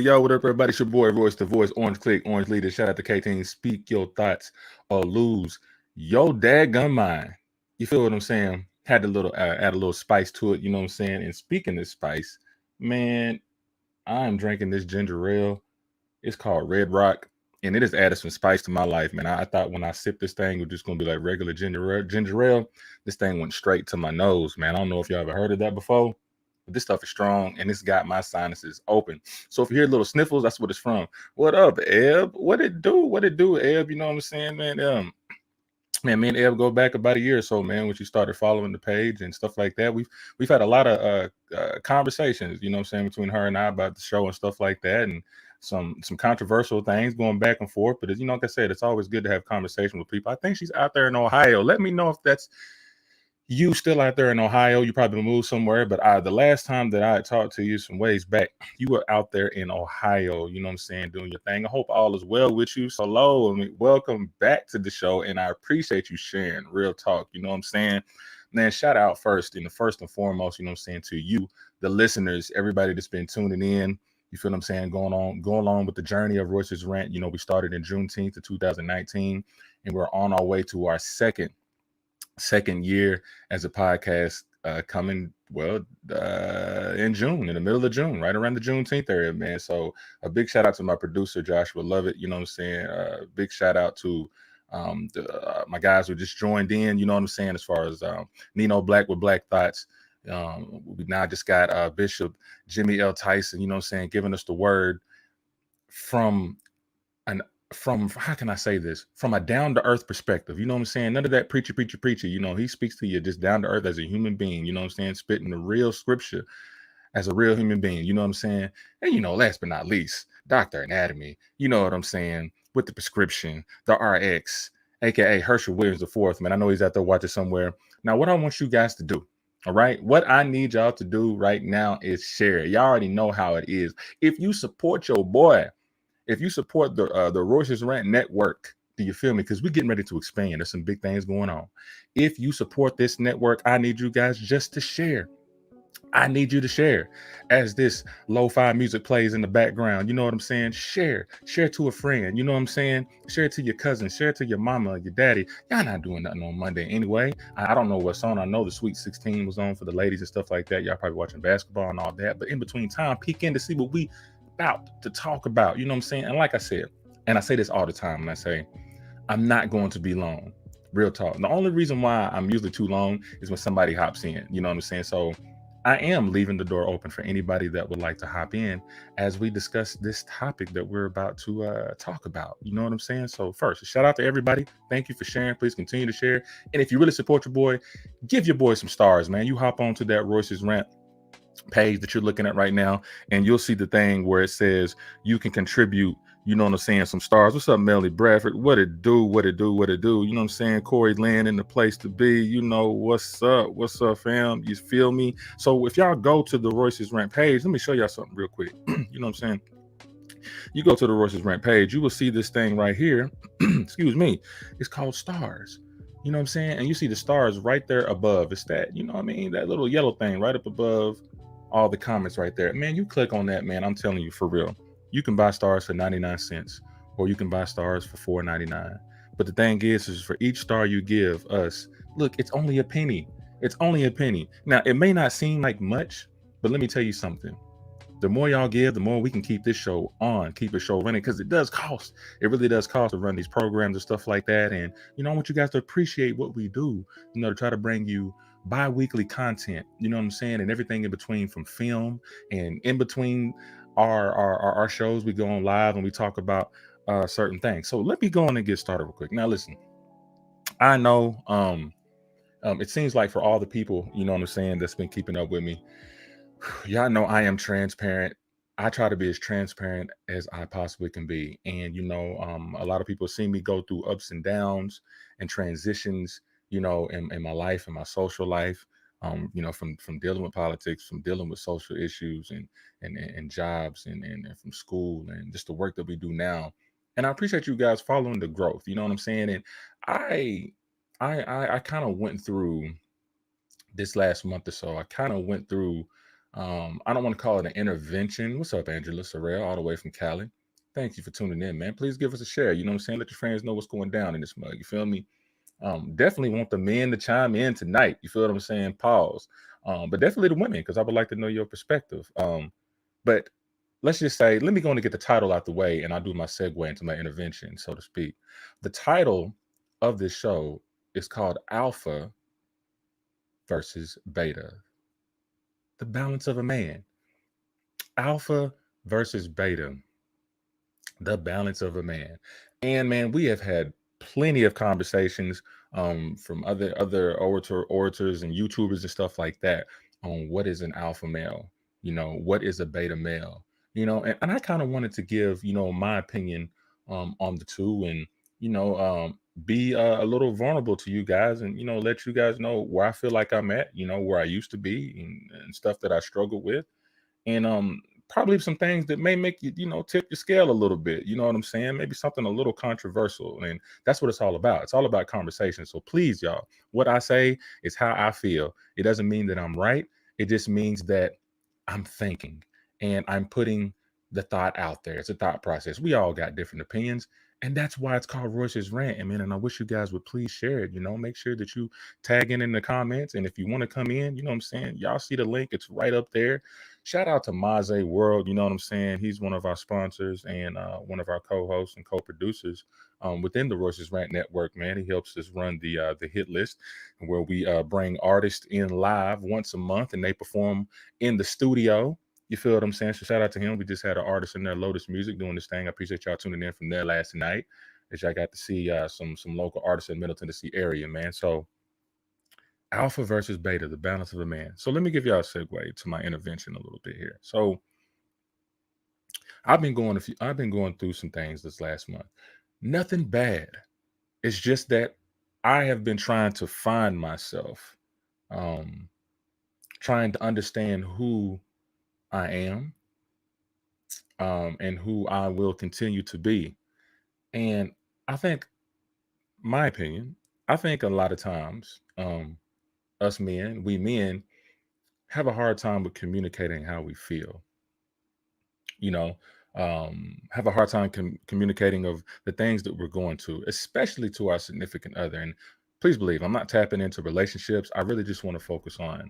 Yo, what up, everybody? It's your boy, Royce the Voice, Orange Click, Orange Leader. Shout out to K-Team. Speak your thoughts or lose your dadgum mind. You feel what I'm saying? Had a little, add a little spice to it, you know what I'm saying? And speaking of spice, man, I'm drinking this ginger ale. It's called Red Rock, and it has added some spice to my life, man. I thought when I sipped this thing, it was just going to be like regular ginger ale. This thing went straight to my nose, man. I don't know if y'all ever heard of that before. But this stuff is strong, and it's got my sinuses open. So if you hear little sniffles, that's what it's from. What up, Eb? What it do, Eb? You know what I'm saying, man? man, me and Eb go back about a year or so, man, when she started following the page and stuff like that. We've had a lot of conversations, you know what I'm saying, between her and I about the show and stuff like that, and some controversial things going back and forth. But you know, like I said, it's always good to have conversation with people. I think she's out there in Ohio. Let me know if that's you still out there in Ohio. You probably moved somewhere, but the last time that I had talked to you some ways back, you were out there in Ohio, you know what I'm saying, doing your thing. I hope all is well with you. So hello, I mean, welcome back to the show, and I appreciate you sharing real talk, you know what I'm saying. Man, shout out first and foremost, you know what I'm saying, to you, the listeners, everybody that's been tuning in. You feel what I'm saying? Going along with the journey of Royce's Rant. You know, we started in Juneteenth of 2019, and we're on our way to our second year as a podcast, coming in June, in the middle of June, right around the Juneteenth area, man. So a big shout out to my producer Joshua Lovett, you know what I'm saying. Big shout out to my guys who just joined in, you know what I'm saying, as far as Nino Black with Black Thoughts. We now just got Bishop Jimmy L. Tyson, you know what I'm saying, giving us the word from an from how can I say this, from a down to earth perspective. You know what I'm saying? None of that preacher. You know, he speaks to you just down to earth as a human being. You know what I'm saying? Spitting the real scripture as a real human being. You know what I'm saying? And you know, last but not least, Doctor Anatomy. You know what I'm saying? With the prescription, the RX, aka Herschel Williams the fourth. Man, I know he's out there watching somewhere. Now, what I want you guys to do. All right. What I need y'all to do right now is share it. Y'all already know how it is. If you support your boy, if you support the Royce's Rant Network, do you feel me? Because we're getting ready to expand. There's some big things going on. If you support this network, I need you guys just to share. I need you to share as this lo-fi music plays in the background. You know what I'm saying? Share to a friend. You know what I'm saying? Share it to your cousin, share it to your mama, your daddy. Y'all not doing nothing on Monday anyway. I don't know what's on. I know the Sweet 16 was on for the ladies and stuff like that. Y'all probably watching basketball and all that. But in between time, peek in to see what we about to talk about. You know what I'm saying? And like I said, and I say this all the time when I say, I'm not going to be long. Real talk. The only reason why I'm usually too long is when somebody hops in. You know what I'm saying? So I am leaving the door open for anybody that would like to hop in as we discuss this topic that we're about to talk about. You know what I'm saying? So first, shout out to everybody. Thank you for sharing. Please continue to share. And if you really support your boy, give your boy some stars, man. You hop onto that Royce's Rant page that you're looking at right now, and you'll see the thing where it says you can contribute. You know what I'm saying? Some stars. What's up, Melly Bradford? What it do? What it do? What it do? You know what I'm saying? Corey Lynn in the place to be. You know what's up? What's up, fam? You feel me? So if y'all go to the Royce's Rant page, let me show y'all something real quick. You know what I'm saying? You go to the Royce's Rant page, you will see this thing right here. Excuse me. It's called stars. You know what I'm saying? And you see the stars right there above. It's that, you know what I mean? That little yellow thing right up above all the comments right there. Man, you click on that, man. I'm telling you, for real. You can buy stars for 99 cents, or you can buy stars for $4.99. But the thing is for each star you give us, look, it's only a penny. It's only a penny. Now, it may not seem like much, but let me tell you something. The more y'all give, the more we can keep this show on, keep the show running, because it does cost. It really does cost to run these programs and stuff like that. And, you know, I want you guys to appreciate what we do, you know, to try to bring you bi-weekly content, you know what I'm saying, and everything in between, from film and in between our shows. We go on live and we talk about certain things. So let me go on and get started real quick. Now, listen, I know it seems like for all the people, you know what I'm saying, that's been keeping up with me, y'all know I am transparent. I try to be as transparent as I possibly can be. And, you know, a lot of people see me go through ups and downs and transitions, you know, in my life, in my social life, you know, from dealing with politics, from dealing with social issues and jobs and from school and just the work that we do now. And I appreciate you guys following the growth. You know what I'm saying? And I I kind of went through this last month or so. I kind of went through, I don't want to call it an intervention. What's up, Angela Sorrell, all the way from Cali? Thank you for tuning in, man. Please give us a share. You know what I'm saying? Let your friends know what's going down in this mug. You feel me? Definitely want the men to chime in tonight. You feel what I'm saying? Pause. But definitely the women, because I would like to know your perspective. But let's just say, let me go and get the title out the way, and I'll do my segue into my intervention, so to speak. The title of this show is called Alpha versus Beta, the balance of a man. Alpha versus beta, the balance of a man. And man, we have had plenty of conversations from other orators and YouTubers and stuff like that on what is an alpha male, what is a beta male, and I kind of wanted to give my opinion on the two, and be a little vulnerable to you guys, and let you guys know where I feel like I'm at, where I used to be, and stuff that I struggled with, and probably some things that may make you tip your scale a little bit, you know what I'm saying, maybe something a little controversial, and that's what it's all about. It's all about conversation. So please, y'all, what I say is how I feel. It doesn't mean that I'm right. It just means that I'm thinking, and I'm putting the thought out there. It's a thought process. We all got different opinions, and that's why it's called Royce's Rant. And man, and I wish you guys would please share it. Make sure that you tag in the comments, and if you want to come in, you know what I'm saying, y'all see the link, it's right up there. Shout out to Maze World, you know what I'm saying? He's one of our sponsors, and one of our co-hosts and co-producers within the Royce's Rant Network, man. He helps us run the hit list, where we bring artists in live once a month, and they perform in the studio. You feel what I'm saying? So shout out to him. We just had an artist in there, Lotus Music, doing this thing. I appreciate y'all tuning in from there last night, as y'all got to see some local artists in Middle Tennessee area, man. So alpha versus beta, the balance of a man. So let me give y'all a segue to my intervention a little bit here. So I've been going through some things this last month. Nothing bad. It's just that I have been trying to find myself, um, trying to understand who I am, and who I will continue to be. And I think, my opinion, I think a lot of times, we men, have a hard time with communicating how we feel. You know, have a hard time communicating of the things that we're going to, especially to our significant other. And please believe, I'm not tapping into relationships. I really just want to focus on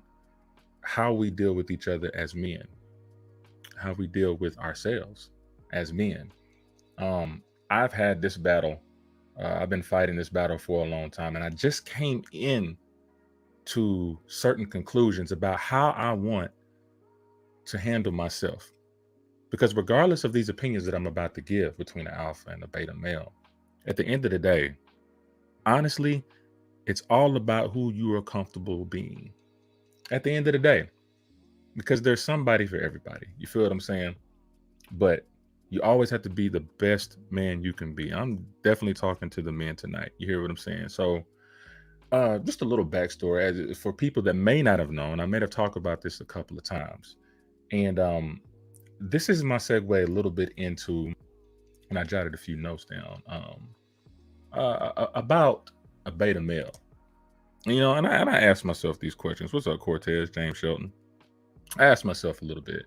how we deal with each other as men, how we deal with ourselves as men. Um, I've had this battle. I've been fighting this battle for a long time, and I just came in to certain conclusions about how I want to handle myself. Because regardless of these opinions that I'm about to give between the alpha and the beta male, at the end of the day, honestly, it's all about who you are comfortable being. At the end of the day, because there's somebody for everybody. You feel what I'm saying? But you always have to be the best man you can be. I'm definitely talking to the men tonight. You hear what I'm saying? So, just a little backstory, for people that may not have known. I may have talked about this a couple of times, and this is my segue a little bit into, and I jotted a few notes down, about a beta male. And I asked myself these questions. What's up, Cortez, James Shelton? I asked myself a little bit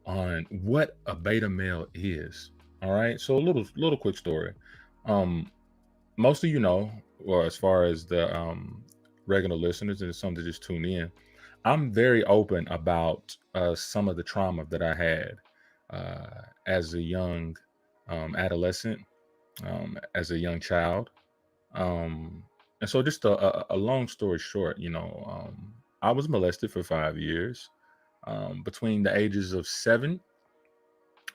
on what a beta male is. All right, so a little quick story. Um, Most of or as far as the regular listeners and some that just tune in, I'm very open about some of the trauma that I had as a young adolescent, as a young child. And so, just a long story short, I was molested for 5 years, between the ages of 7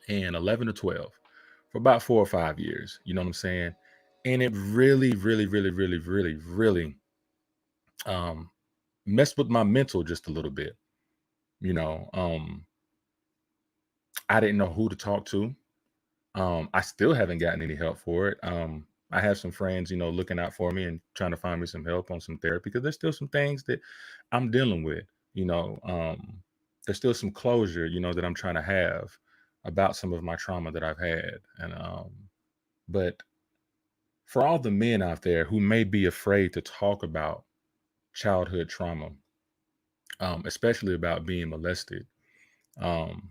and 11 or 12, for about 4 or 5 years. You know what I'm saying? And it really, really, really, really, really, really um, messed with my mental just a little bit. You know, um, I didn't know who to talk to. I still haven't gotten any help for it. I have some friends, looking out for me and trying to find me some help on some therapy, because there's still some things that I'm dealing with. You know, there's still some closure, that I'm trying to have about some of my trauma that I've had. And but for all the men out there who may be afraid to talk about childhood trauma, especially about being molested, um,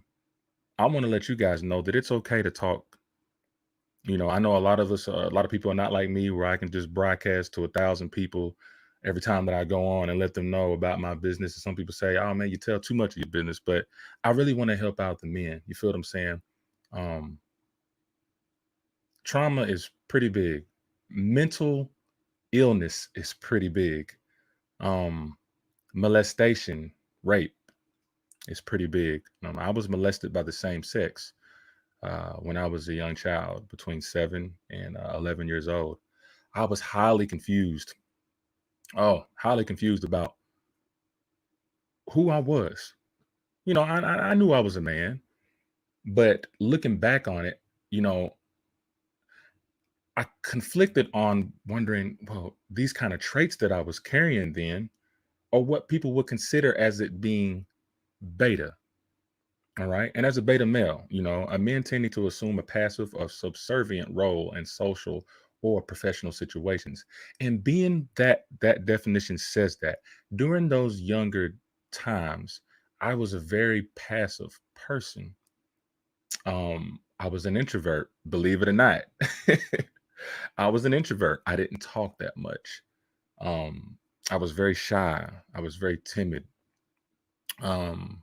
I want to let you guys know that it's okay to talk. I know a lot of people are not like me, where I can just broadcast to 1,000 people every time that I go on and let them know about my business. And some people say, "Oh man, you tell too much of your business," but I really want to help out the men. You feel what I'm saying? Um, Trauma is pretty big. Mental illness is pretty big. Um, Molestation, rape is pretty big. I was molested by the same sex when I was a young child, between 7 and 11 years old. I was highly confused. Oh, highly confused about who I was. I knew I was a man, but looking back on it, you know, I conflicted on wondering, well, these kind of traits that I was carrying then, or what people would consider as it being beta. All right. And as a beta male, a men tending to assume a passive or subservient role in social or professional situations. And being that definition says that during those younger times, I was a very passive person. I was an introvert, believe it or not. I was an introvert. I didn't talk that much. Um, I was very shy. I was very timid. Um,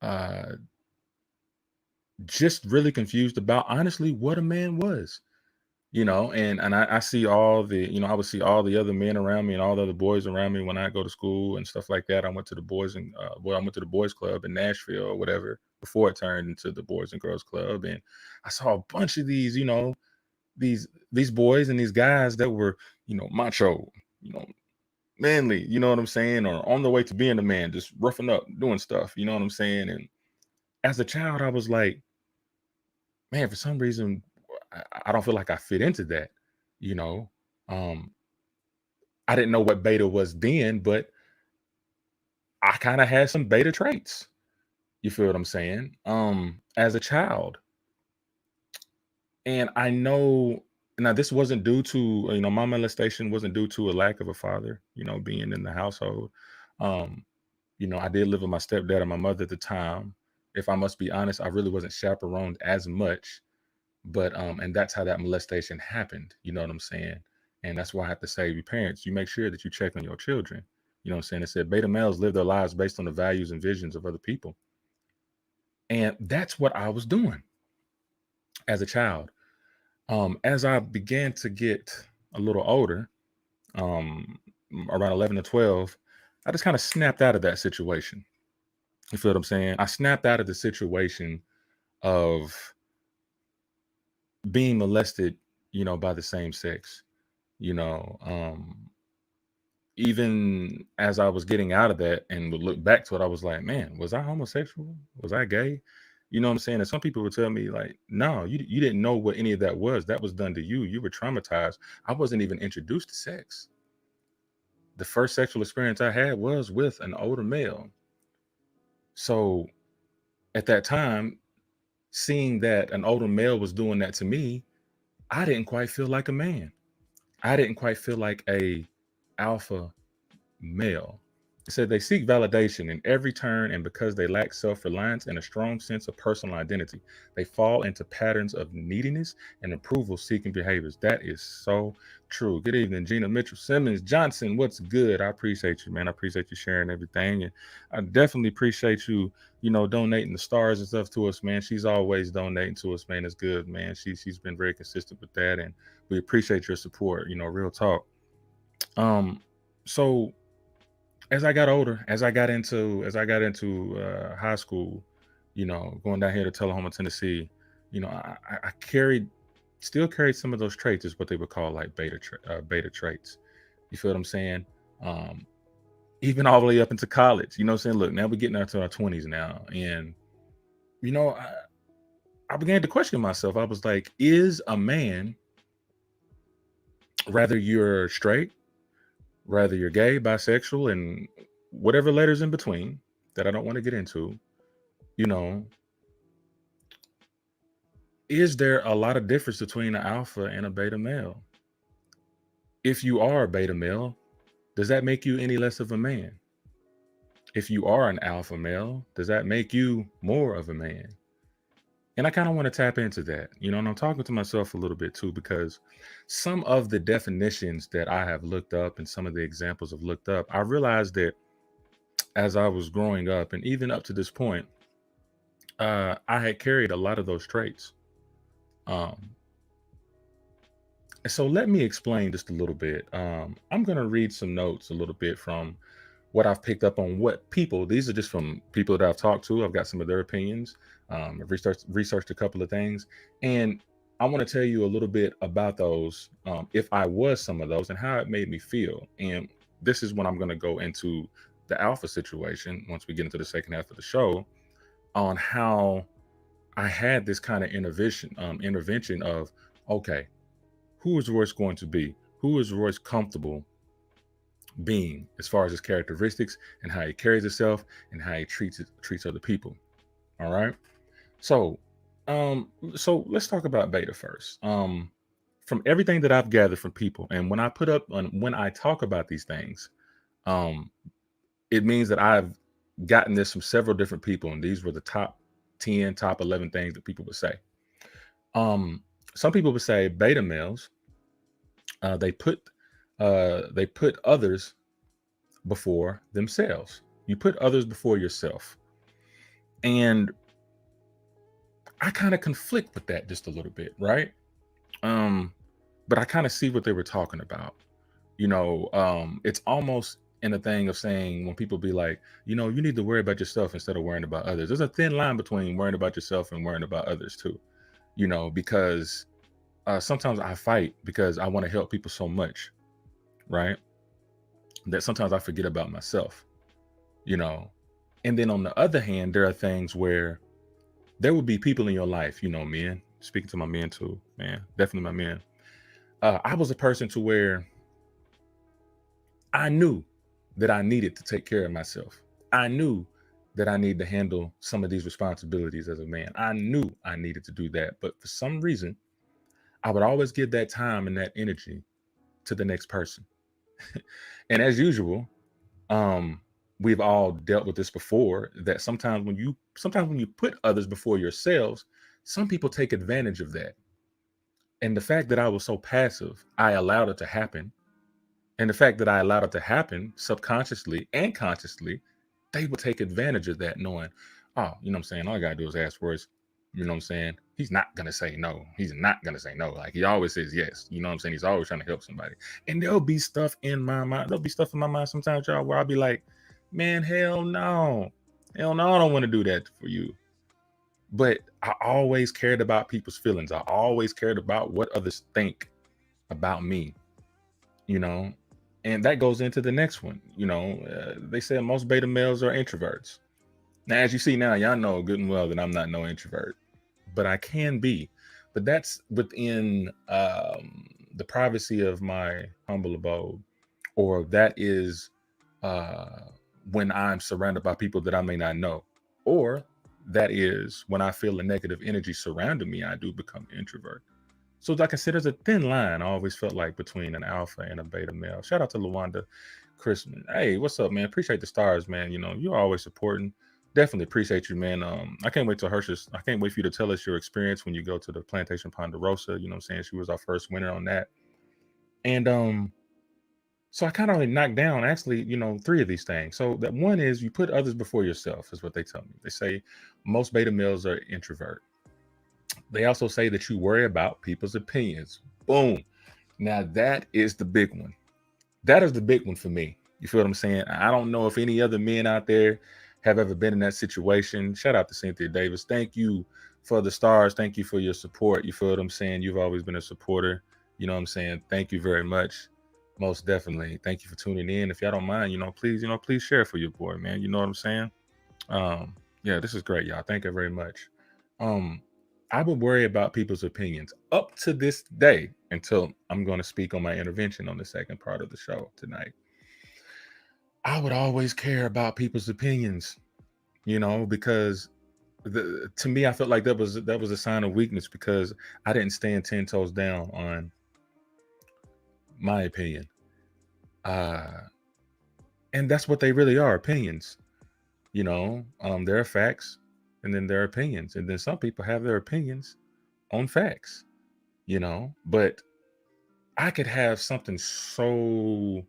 uh, just really confused about honestly what a man was. And I see all the, I would see all the other men around me and all the other boys around me when I go to school and stuff like that. I went to the boys club in Nashville or whatever before it turned into the Boys and Girls Club, and I saw a bunch of these, these boys and these guys that were, macho, you know, manly, you know what I'm saying, or on the way to being a man, just roughing up, doing stuff, you know what I'm saying. And as a child, I was like, man, for some reason, I don't feel like I fit into that, you know. Um, I didn't know what beta was then, but I kind of had some beta traits. You feel what I'm saying? As a child. And I know now this wasn't due to, my molestation wasn't due to a lack of a father, being in the household. Um, I did live with my stepdad and my mother at the time. If I must be honest, I really wasn't chaperoned as much, but and that's how that molestation happened. You know what I'm saying? And that's why I have to say, you parents, you make sure that you check on your children. You know what I'm saying? It said beta males live their lives based on the values and visions of other people. And that's what I was doing as a child. As I began to get a little older, um, around 11 to 12, I just kind of snapped out of that situation. You feel what I'm saying? I snapped out of the situation of being molested, by the same sex. You know, Even as I was getting out of that and would look back to it, I was like, man, was I homosexual? Was I gay? You know what I'm saying? And some people would tell me, like, no, you didn't know what any of that was. That was done to you. You were traumatized. I wasn't even introduced to sex. The first sexual experience I had was with an older male. So at that time, seeing that an older male was doing that to me, I didn't quite feel like a man. I didn't quite feel like a alpha male. It said they seek validation in every turn, and because they lack self reliance and a strong sense of personal identity, they fall into patterns of neediness and approval seeking behaviors. That is so true. Good evening, Gina Mitchell Simmons Johnson. What's good? I appreciate you, man. I appreciate you sharing everything. And I definitely appreciate you, donating the stars and stuff to us, man. She's always donating to us, man. It's good, man. She's been very consistent with that, and we appreciate your support, real talk. Um, so as I got older, as I got into high school, going down here to Tullahoma, Tennessee, I still carried some of those traits, is what they would call like beta traits. You feel what I'm saying? Um, Even all the way up into college. You know what I'm saying? Look, now we're getting into our 20s now, and you know, I, I began to question myself. I was like, is a man, rather you're straight, rather you're gay, bisexual, and whatever letters in between that I don't want to get into, you know, is there a lot of difference between an alpha and a beta male? If you are a beta male, does that make you any less of a man? If you are an alpha male, does that make you more of a man? And I kind of want to tap into that, and I'm talking to myself a little bit too, because some of the definitions that I have looked up and some of the examples I've looked up, I realized that as I was growing up and even up to this point, I had carried a lot of those traits. Um, so let me explain just a little bit. I'm going to read some notes a little bit from what I've picked up on what people, these are just from people that I've talked to. I've got some of their opinions. I've researched a couple of things. And I want to tell you a little bit about those, if I was some of those, and how it made me feel. And this is when I'm going to go into the alpha situation once we get into the second half of the show, on how I had this kind of intervention of, okay, who is Royce going to be? Who is Royce comfortable being as far as his characteristics and how he carries himself and how he treats other people. All right. So, so let's talk about beta first. From everything that I've gathered from people, and when I talk about these things, um, it means that I've gotten this from several different people, and these were the top 10, top 11 things that people would say. Um, some people would say beta males, uh, they put they put others before themselves. You put others before yourself. And I kind of conflict with that just a little bit, right? Um, but I kind of see what they were talking about. It's almost in a thing of saying when people be like, you need to worry about yourself instead of worrying about others. There's a thin line between worrying about yourself and worrying about others too. Because sometimes I fight because I want to help people so much, right? That sometimes I forget about myself, you know. And then on the other hand, there are things where there will be people in your life, men, speaking to my men too, man, definitely my men. I was a person to where I knew that I needed to take care of myself. I knew that I needed to handle some of these responsibilities as a man. I knew I needed to do that. But for some reason, I would always give that time and that energy to the next person. And as usual, um, we've all dealt with this before, that sometimes when you put others before yourselves, some people take advantage of that. And the fact that I was so passive, I allowed it to happen. And the fact that I allowed it to happen subconsciously and consciously, they would take advantage of that, knowing, oh, you know what I'm saying? All I gotta do is ask for his, you know what I'm saying? He's not gonna say no. He's not gonna say no. Like, he always says yes. You know what I'm saying? He's always trying to help somebody. And there'll be stuff in my mind. There'll be stuff in my mind sometimes, y'all, where I'll be like, man, hell no. Hell no, I don't want to do that for you. But I always cared about people's feelings. I always cared about what others think about me, you know. And that goes into the next one. They said most beta males are introverts. Now, as you see now, y'all know good and well that I'm not no introvert, but I can be. But that's within the privacy of my humble abode, or that is uh, when I'm surrounded by people that I may not know, or that is when I feel a negative energy surrounding me, I do become introvert. So I consider there's a thin line, I always felt like, between an alpha and a beta male. Shout out to Lawanda Chrisman. Hey, what's up, man? Appreciate the stars, man. You're always supporting. Definitely appreciate you, man. I can't wait I can't wait for you to tell us your experience when you go to the Plantation Ponderosa. You know what I'm saying? She was our first winner on that. And so I kind of like knocked down actually, three of these things. So that one is, you put others before yourself, is what they tell me. They say most beta males are introvert. They also say that you worry about people's opinions. Boom. Now that is the big one. That is the big one for me. You feel what I'm saying? I don't know if any other men out there have ever been in that situation. Shout out to Cynthia Davis. Thank you for the stars. Thank you for your support. You feel what I'm saying? You've always been a supporter. You know what I'm saying? Thank you very much. Most definitely. Thank you for tuning in. If y'all don't mind, please share for your boy, man. You know what I'm saying? Yeah, this is great, y'all. Thank you very much. Um, I would worry about people's opinions up to this day, until I'm going to speak on my intervention on the second part of the show tonight. I would always care about people's opinions, because to me, I felt like that was a sign of weakness, because I didn't stand 10 toes down on my opinion. Uh, and that's what they really are, opinions. There are facts, and then there are opinions, and then some people have their opinions on facts. But I could have something so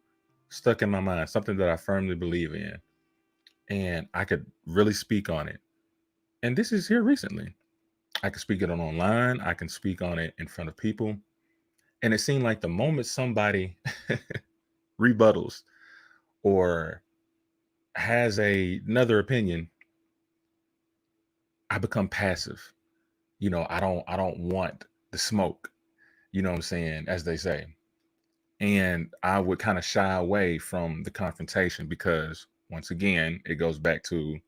stuck in my mind, something that I firmly believe in, and I could really speak on it. And this is here recently. I can speak it on online, I can speak on it in front of people. And it seemed like the moment somebody rebuttals or has another opinion, I become passive. I don't want the smoke, you know what I'm saying, as they say. And I would kind of shy away from the confrontation because once again, it goes back to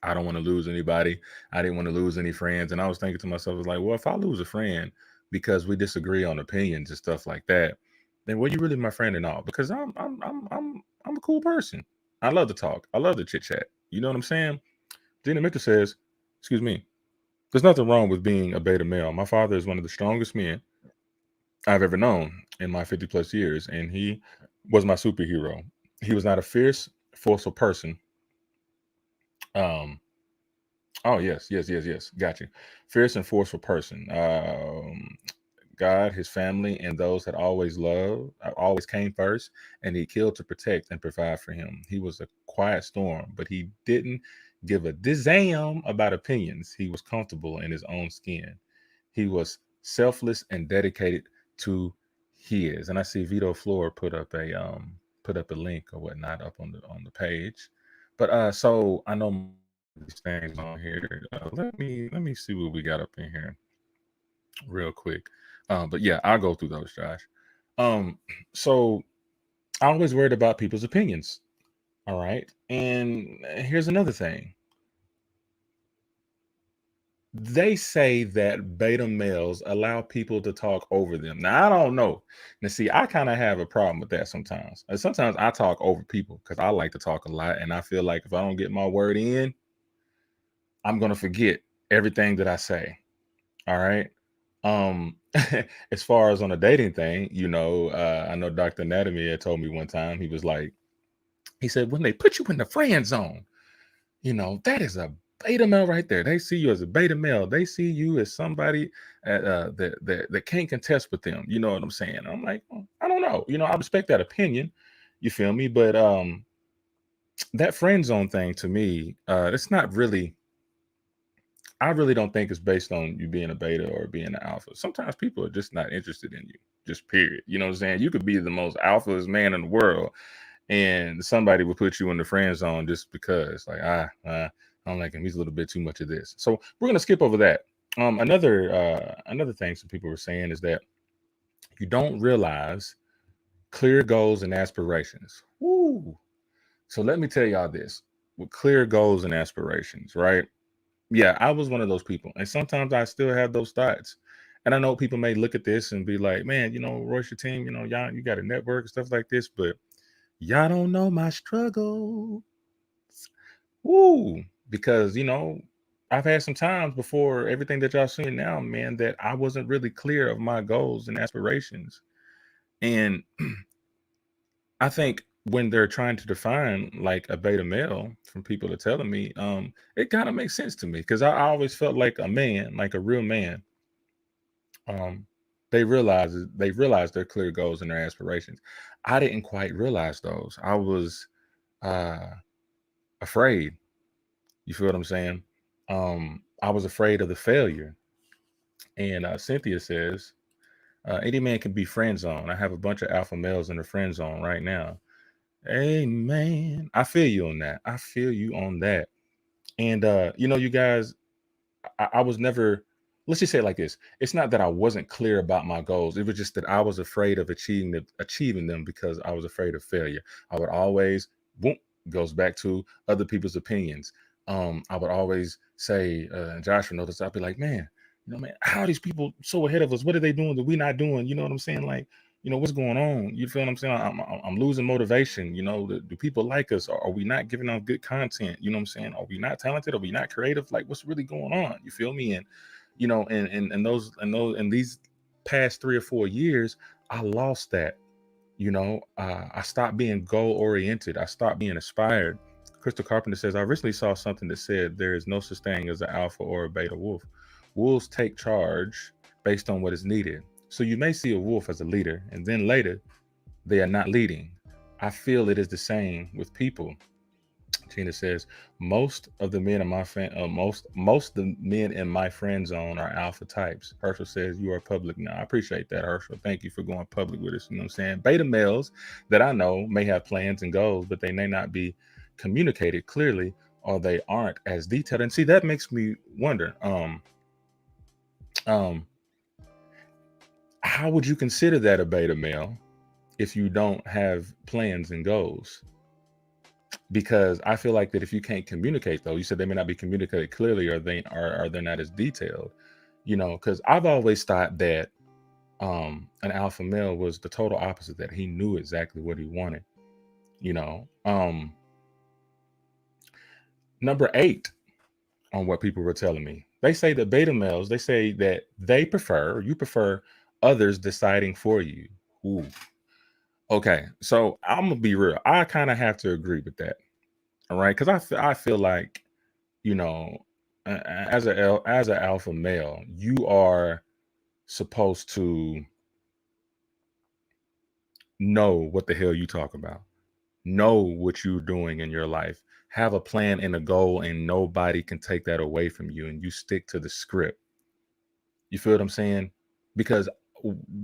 I don't want to lose anybody. I didn't want to lose any friends. And I was thinking to myself, I was like, well, if I lose a friend because we disagree on opinions and stuff like that, then were you really my friend and all? Because I'm a cool person. I love to talk. I love to chit chat. You know what I'm saying? Gina Mitchell says, excuse me, there's nothing wrong with being a beta male. My father is one of the strongest men I've ever known in my 50 plus years, and he was my superhero. He was not a fierce, forceful person. Um, oh yes. Got you. Fierce and forceful person. God, his family, and those that always loved, always came first, and he killed to protect and provide for him. He was a quiet storm, but he didn't give a damn about opinions. He was comfortable in his own skin. He was selfless and dedicated to his. And I see Vito Flor put up a link or whatnot up on the page. But so I know these things on here. Let me see what we got up in here real quick. But yeah, I'll go through those, Josh. Um, so I always worried about people's opinions. All right. And here's another thing. They say that beta males allow people to talk over them. Now, I don't know. Now, see, I kind of have a problem with that sometimes. And sometimes I talk over people because I like to talk a lot. And I feel like if I don't get my word in, I'm going to forget everything that I say. All right. Um, as far as on a dating thing, I know Dr. Anatomy had told me one time, he said, when they put you in the friend zone, that is a beta male right there. They see you as a beta male. They see you as somebody that can't contest with them. You know what I'm saying? I'm like, I don't know. I respect that opinion. You feel me? But that friend zone thing to me, it's not really. I really don't think it's based on you being a beta or being an alpha. Sometimes people are just not interested in you. Just period. You know what I'm saying? You could be the most alphaest man in the world, and somebody will put you in the friend zone just because, like, I don't like him. He's a little bit too much of this. So we're gonna skip over that. Another thing some people were saying is that you don't realize clear goals and aspirations. Woo. So let me tell y'all this: with clear goals and aspirations, right? Yeah, I was one of those people, and sometimes I still have those thoughts. And I know people may look at this and be like, "Man, Royce, your team, y'all, you got a network and stuff like this," but y'all don't know my struggle. Woo! Because I've had some times before everything that y'all seeing now, man, that I wasn't really clear of my goals and aspirations. And I think when they're trying to define like a beta male from people are telling me, it kind of makes sense to me because I always felt like a man, like a real man. Um, they realize their clear goals and their aspirations. I didn't quite realize those. I was uh afraid. You feel what I'm saying? I was afraid of the failure. And Cynthia says, any man can be friend zone. I have a bunch of alpha males in the friend zone right now. Hey man, I feel you on that. I feel you on that. And you guys, I was never, let's just say it like this. It's not that I wasn't clear about my goals. It was just that I was afraid of achieving them because I was afraid of failure. I would always, boom, goes back to other people's opinions. I would always say, and Joshua noticed, I'd be like, man, how are these people so ahead of us? What are they doing that we not doing? You know what I'm saying? Like, what's going on? You feel what I'm saying? I'm losing motivation. Do people like us? Are we not giving out good content? You know what I'm saying? Are we not talented? Are we not creative? Like, what's really going on? You feel me? And and these past 3 or 4 years, I lost that. I stopped being goal oriented. I stopped being inspired. Crystal Carpenter says, I recently saw something that said there is no such thing as an alpha or a beta wolf. Wolves take charge based on what is needed. So you may see a wolf as a leader, and then later they are not leading. I feel it is the same with people. Tina says, most of the men in my most of the men in my friend zone are alpha types. Herschel says, you are public now. I appreciate that, Herschel. Thank you for going public with us. You know what I'm saying? Beta males that I know may have plans and goals, but they may not be communicated clearly, or they aren't as detailed. And see, that makes me wonder. Um, how would you consider that a beta male if you don't have plans and goals? Because I feel like that if you can't communicate, though, you said they may not be communicated clearly, or they're not as detailed, because I've always thought that an alpha male was the total opposite, that he knew exactly what he wanted. you know um Number 8 on what people were telling me, they say that beta males, they say that you prefer others deciding for you. Ooh. Okay, so I'm gonna be real, I kind of have to agree with that. All right, because I feel like, you know as an alpha male, you are supposed to know what the hell you talk about, know what you're doing in your life, have a plan and a goal, and nobody can take that away from you, and you stick to the script. You feel what I'm saying? Because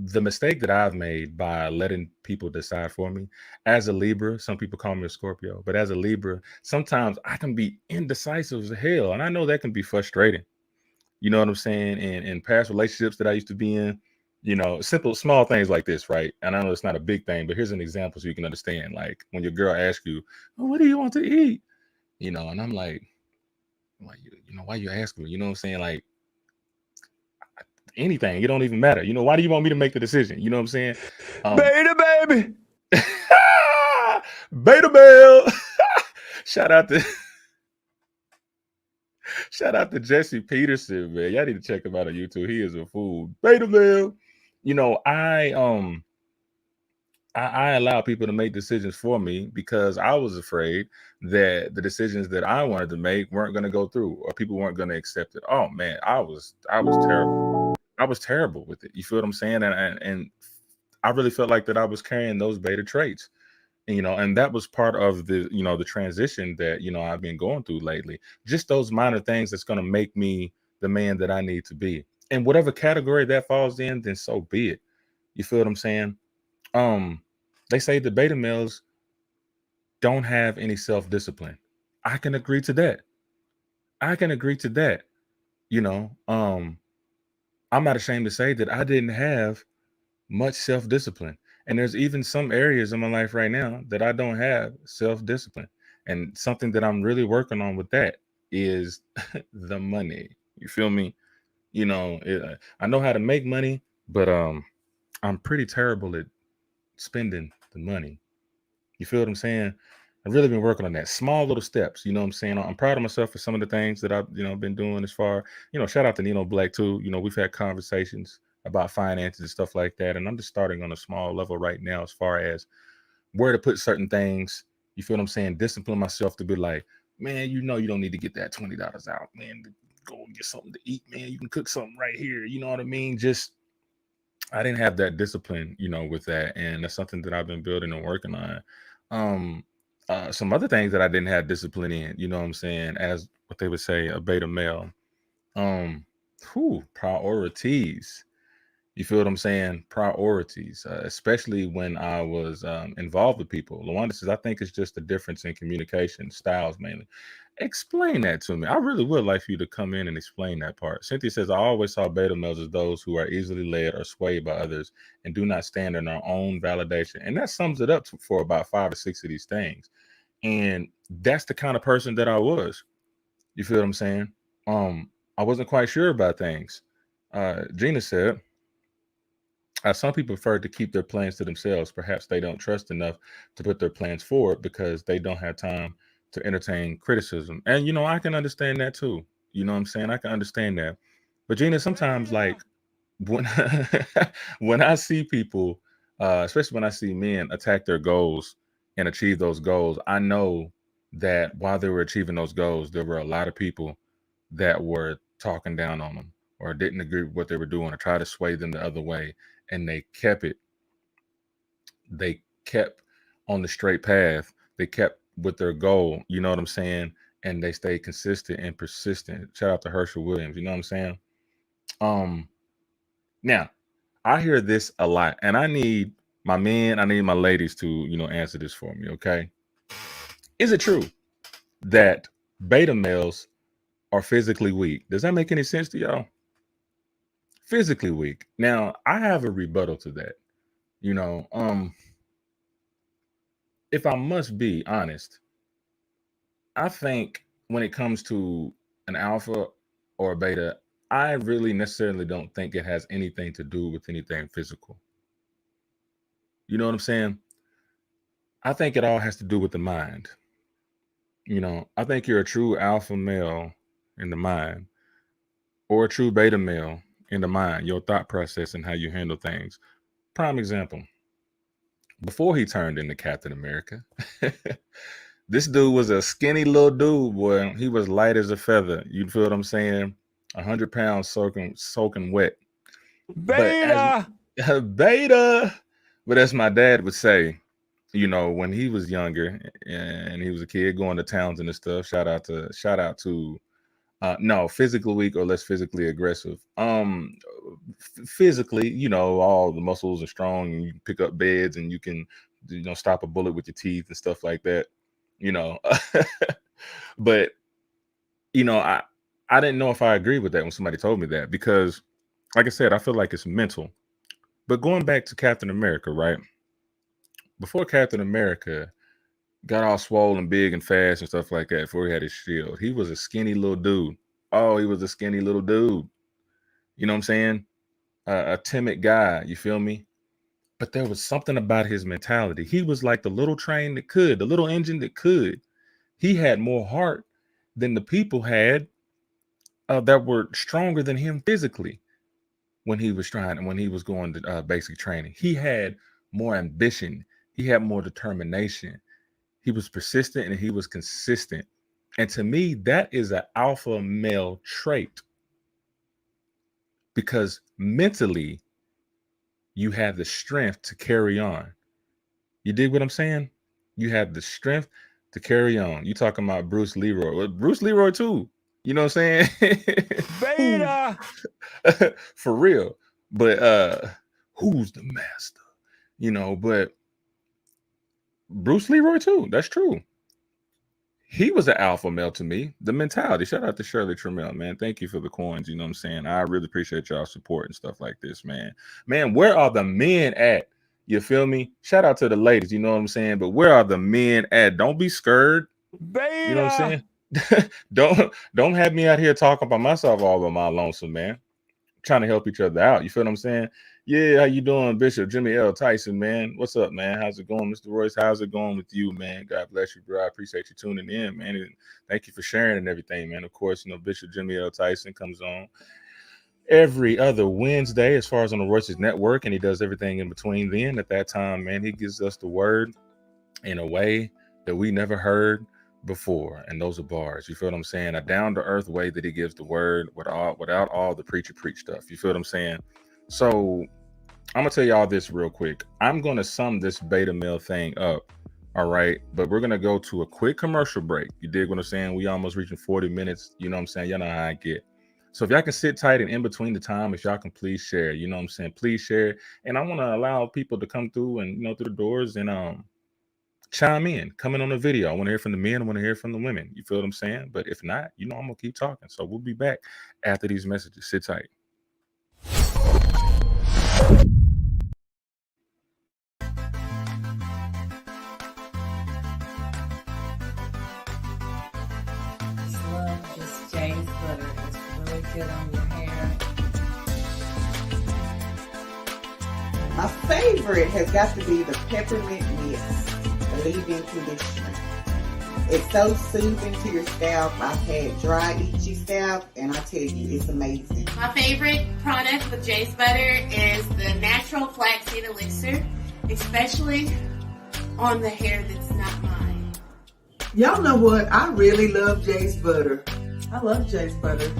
the mistake that I've made by letting people decide for me, as a Libra, some people call me a Scorpio, but as a Libra, sometimes I can be indecisive as hell, and I know that can be frustrating. You know what I'm saying? And in past relationships that I used to be in, simple, small things like this, right? And I know it's not a big thing, but here's an example so you can understand. Like when your girl asks you, "Oh, what do you want to eat?" And I'm like, why you asking me? You know what I'm saying? Like anything, it don't even matter. Why do you want me to make the decision? You know what I'm saying? Beta baby. Beta male. Shout out to Shout out to Jesse Peterson, man. Y'all need to check him out on YouTube. He is a fool. Beta male. I allow people to make decisions for me because I was afraid that the decisions that I wanted to make weren't going to go through, or people weren't going to accept it. Oh man, I was terrible. I was terrible with it. You feel what I'm saying? And I really felt like that I was carrying those beta traits. And that was part of the transition that I've been going through lately. Just those minor things that's going to make me the man that I need to be. And whatever category that falls in, then so be it. You feel what I'm saying? um they say the beta males don't have any self-discipline. I can agree to that. I can agree to that. you know um I'm not ashamed to say that I didn't have much self-discipline, and there's even some areas in my life right now that I don't have self-discipline. And something that I'm really working on with that is the money. You feel me? I know how to make money, but I'm pretty terrible at spending the money. You feel what I'm saying? I've really been working on that. Small little steps. You know what I'm saying? I'm proud of myself for some of the things that I've, been doing as far, shout out to Nino Black too. We've had conversations about finances and stuff like that. And I'm just starting on a small level right now as far as where to put certain things. You feel what I'm saying? Discipline myself to be like, man, you don't need to get that $20 out, man. Go and get something to eat, man. You can cook something right here. You know what I mean? Just I didn't have that discipline, with that, and that's something that I've been building and working on. Um, some other things that I didn't have discipline in, you know what I'm saying, as what they would say, a beta male. Um, Priorities. You feel what I'm saying? Priorities, especially when I was involved with people. Lawanda says, I think it's just a difference in communication styles mainly. Explain that to me. I really would like for you to come in and explain that part. Cynthia says, I always saw beta males as those who are easily led or swayed by others and do not stand in their own validation. And that sums it up for about 5 or 6 of these things. And that's the kind of person that I was. You feel what I'm saying? I wasn't quite sure about things. Gina said, some people prefer to keep their plans to themselves. Perhaps they don't trust enough to put their plans forward because they don't have time to entertain criticism. And I can understand that too. You know what I'm saying? I can understand that. But Gina, sometimes like when when I see people, especially when I see men attack their goals and achieve those goals, I know that while they were achieving those goals, there were a lot of people that were talking down on them or didn't agree with what they were doing or try to sway them the other way, and they kept on the straight path. They kept with their goal, you know what I'm saying? And they stayed consistent and persistent. Shout out to Herschel Williams, you know what I'm saying? Um Now, I hear this a lot, and I need my men, I need my ladies to, answer this for me, okay? Is it true that beta males are physically weak? Does that make any sense to y'all? physically weak. Now, I have a rebuttal to that. You know, if I must be honest, I think when it comes to an alpha or a beta, I really necessarily don't think it has anything to do with anything physical. You know what I'm saying? I think it all has to do with the mind. You know, I think you're a true alpha male in the mind or a true beta male in the mind, your thought process and how you handle things. Prime example, before he turned into Captain America, this dude was a skinny little dude, boy. He was light as a feather. You feel what I'm saying? 100 pounds soaking wet. But as Beta. beta, but as my dad would say, you know, when he was younger and he was a kid going to towns and stuff. Shout out to no, physically weak or less physically aggressive. Physically, you know, all the muscles are strong and you can pick up beds and you can, you know, stop a bullet with your teeth and stuff like that. You know, but you know, I didn't know if I agree with that when somebody told me that because, like I said, I feel like it's mental. But going back to Captain America, right? Before Captain America got all swollen, big and fast and stuff like that, before he had his shield, he was a skinny little dude. Oh, he was a skinny little dude. You know what I'm saying? A timid guy. You feel me? But there was something about his mentality. He was like the little train that could, the little engine that could. He had more heart than the people had that were stronger than him physically when he was going to basic training. He had more ambition. He had more determination. He was persistent and he was consistent. And to me, that is an alpha male trait because mentally you have the strength to carry on. You dig what I'm saying? You have the strength to carry on. You talking about Bruce Leroy. Well, Bruce Leroy too. You know what I'm saying? Beta. For real. But who's the master? You know, but Bruce Leroy too. That's true. He was an alpha male to me. The mentality. Shout out to Shirley Trammell, man. Thank you for the coins. You know what I'm saying? I really appreciate y'all support and stuff like this, man. Man, where are the men at? You feel me? Shout out to the ladies, you know what I'm saying? But where are the men at? Don't be scared. Beta. You know what I'm saying? don't have me out here talking by myself all by my lonesome, man. Trying to help each other out. You feel what I'm saying? Yeah, how you doing, Bishop Jimmy L. Tyson, man? What's up, man? How's it going, Mr. Royce? How's it going with you, man? God bless you, bro. I appreciate you tuning in, man. And thank you for sharing and everything, man. Of course, you know, Bishop Jimmy L. Tyson comes on every other Wednesday as far as on the Royce's Network, and he does everything in between then. At that time, man, he gives us the word in a way that we never heard before, and those are bars. You feel what I'm saying? A down-to-earth way that he gives the word without all the preach stuff. You feel what I'm saying? So I'm gonna tell y'all this real quick. I'm gonna sum this beta male thing up. All right, but we're gonna go to a quick commercial break. You dig what I'm saying? We almost reaching 40 minutes. You know what I'm saying? Y'all know how I get. So if y'all can sit tight and in between the time, if y'all can please share, you know what I'm saying? Please share. And I want to allow people to come through and, you know, through the doors and chime in, coming on the video. I want to hear from the men. I want to hear from the women. You feel what I'm saying? But if not, you know, I'm going to keep talking. So we'll be back after these messages. Sit tight. Just James butter. It's really good on your hair. My favorite has got to be the peppermint mist, the leave-in conditioner. It's so soothing to your scalp. I've had dry, itchy scalp, and I tell you, it's amazing. My favorite product with Jay's Butter is the natural flaxseed elixir, especially on the hair that's not mine. Y'all know what? I really love Jay's butter. I love Jay's butter.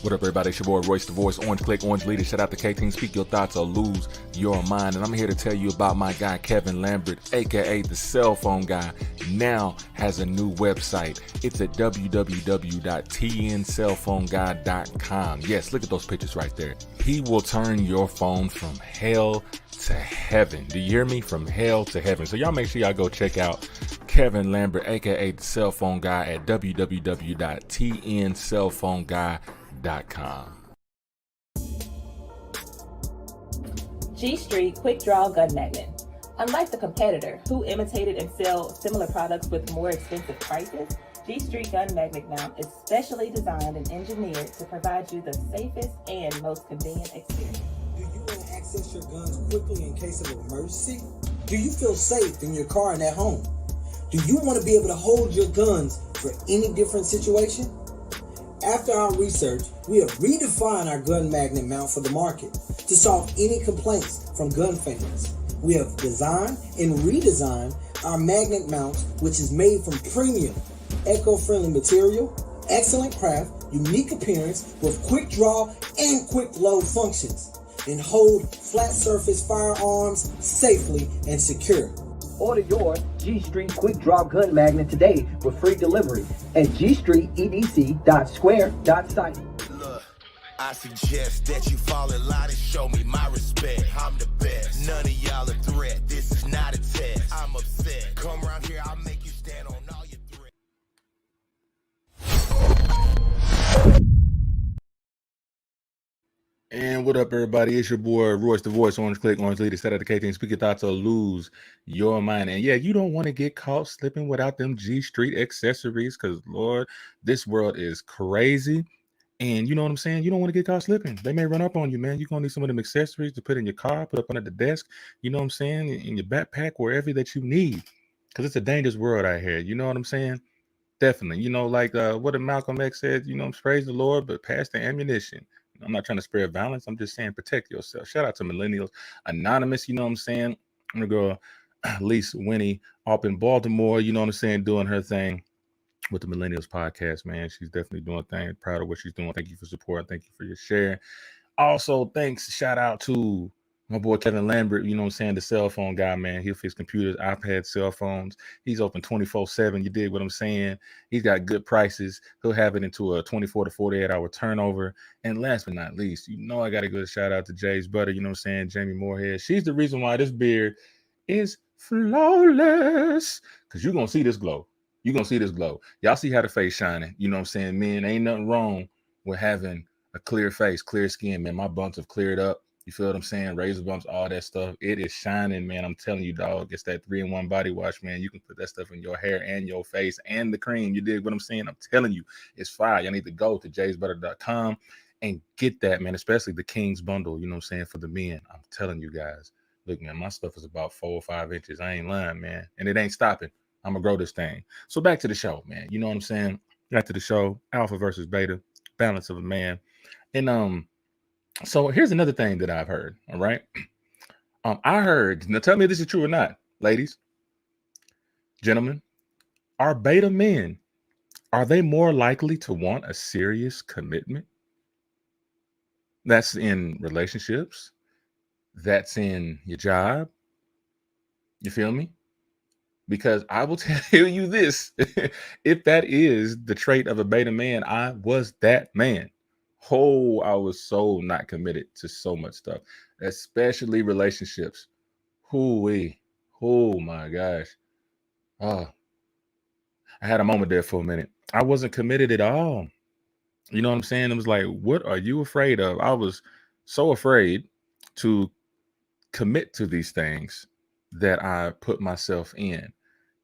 What up, everybody? It's your boy Royce the Voice, Orange Click, Orange Leader. Shout out to K-Team. Speak your thoughts or lose your mind. And I'm here to tell you about my guy, Kevin Lambert, aka the cell phone guy, now has a new website. It's at www.tncellphoneguy.com. Yes, look at those pictures right there. He will turn your phone from hell to heaven. Do you hear me? From hell to heaven. So y'all make sure y'all go check out Kevin Lambert, aka the cell phone guy, at www.tncellphoneguy.com. G Street Quick Draw Gun Magnet. Unlike the competitor who imitated and sell similar products with more expensive prices, G Street Gun Magnet Mount is specially designed and engineered to provide you the safest and most convenient experience. Do you want to access your guns quickly in case of emergency? Do you feel safe in your car and at home? Do you want to be able to hold your guns for any different situation? After our research, we have redefined our gun magnet mount for the market to solve any complaints from gun fans. We have designed and redesigned our magnet mount, which is made from premium, eco-friendly material, excellent craft, unique appearance with quick draw and quick load functions, and hold flat surface firearms safely and secure. Order your G Street Quick Draw Gun Magnet today with free delivery at gstreetedc.square.site. Look, I suggest that you fall in line and show me my respect. I'm the best. None of y'all a threat. This is not a test. I'm upset. Come around here, I'll make you stand on all your threats. And what up, everybody? It's your boy Royce the Voice, Orange Click, Orange Leader. Set out the K-Team. Speak your thoughts or lose your mind. And yeah, you don't want to get caught slipping without them G Street accessories, because Lord, this world is crazy. And you know what I'm saying? You don't want to get caught slipping. They may run up on you, man. You're going to need some of them accessories to put in your car, put up under the desk, you know what I'm saying? In your backpack, wherever that you need. Because it's a dangerous world out here. You know what I'm saying? Definitely. You know, like what did Malcolm X said, you know, praise the Lord, but pass the ammunition. I'm not trying to spread violence. I'm just saying protect yourself. Shout out to Millennials Anonymous, you know what I'm saying? I'm going to go Lisa Winnie up in Baltimore, you know what I'm saying, doing her thing with the Millennials podcast, man. She's definitely doing things. Proud of what she's doing. Thank you for support. Thank you for your share. Also, thanks. Shout out to my boy Kevin Lambert, you know what I'm saying, the cell phone guy, man. He'll fix computers, iPads, cell phones. He's open 24/7. You dig what I'm saying? He's got good prices. He'll have it into a 24 to 48 hour turnover. And last but not least, you know I got to give a shout out to Jay's Butter, you know what I'm saying, Jamie Moorhead. She's the reason why this beard is flawless, because you're going to see this glow. You're going to see this glow. Y'all see how the face shining. You know what I'm saying? Man, ain't nothing wrong with having a clear face, clear skin, man. My bumps have cleared up. You feel what I'm saying? Razor bumps, all that stuff. It is shining, man. I'm telling you, dog. It's that 3-in-1 body wash, man. You can put that stuff in your hair and your face and the cream. You dig what I'm saying? I'm telling you, it's fire. Y'all need to go to jaysbutter.com and get that, man, especially the King's Bundle, you know what I'm saying, for the men. I'm telling you guys. Look, man, my stuff is about 4 or 5 inches. I ain't lying, man. And it ain't stopping. I'm going to grow this thing. So back to the show, man. You know what I'm saying? Back to the show. Alpha versus beta. Balance of a man. And, so here's another thing that I've heard. All right. I heard, now tell me if this is true or not, ladies, gentlemen, are beta men, are they more likely to want a serious commitment? That's in relationships. That's in your job. You feel me? Because I will tell you this, if that is the trait of a beta man, I was that man. Oh, I was so not committed to so much stuff, especially relationships. Hoo-wee. Oh my gosh. Oh, I had a moment there for a minute. I wasn't committed at all. You know what I'm saying? It was like, what are you afraid of? I was so afraid to commit to these things that I put myself in.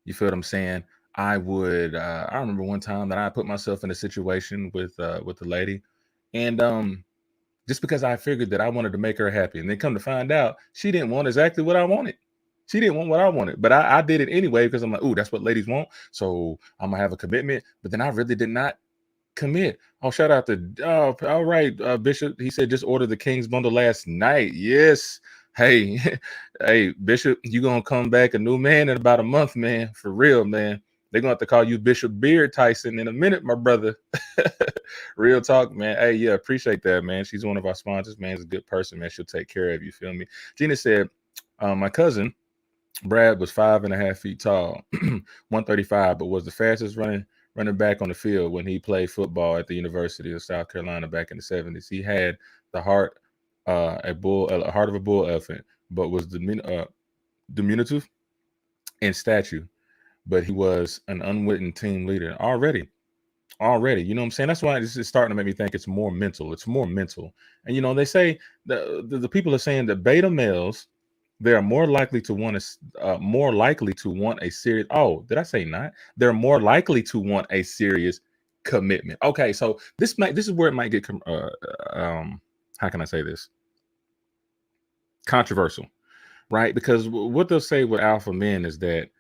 You feel what I'm saying? I remember one time that I put myself in a situation with a lady. And just because I figured that I wanted to make her happy, and then come to find out she didn't want exactly what I wanted. She didn't want what I wanted, but I did it anyway because I'm like, ooh, that's what ladies want. So I'm gonna have a commitment. But then I really did not commit. Oh, shout out to all right, Bishop. He said just ordered the King's Bundle last night. Yes. Hey, hey, Bishop, you gonna come back a new man in about a month, man. For real, man. They're gonna have to call you Bishop Beard Tyson in a minute, my brother. Real talk, man. Hey, yeah, appreciate that, man. She's one of our sponsors, man. She's a good person, man. She'll take care of you. Feel me? Gina said, my cousin Brad was 5.5 feet tall, 135, but was the fastest running back on the field when he played football at the University of South Carolina back in the 70s. He had the heart a heart of a bull elephant, but was diminutive in stature. But he was an unwitting team leader already. You know what I'm saying? That's why it's starting to make me think it's more mental. And they say the people are saying that beta males, they are more likely to want a serious. Oh, did I say not? They're more likely to want a serious commitment. Okay, so this is where it might get how can I say this? Controversial, right? Because what they'll say with alpha men is that,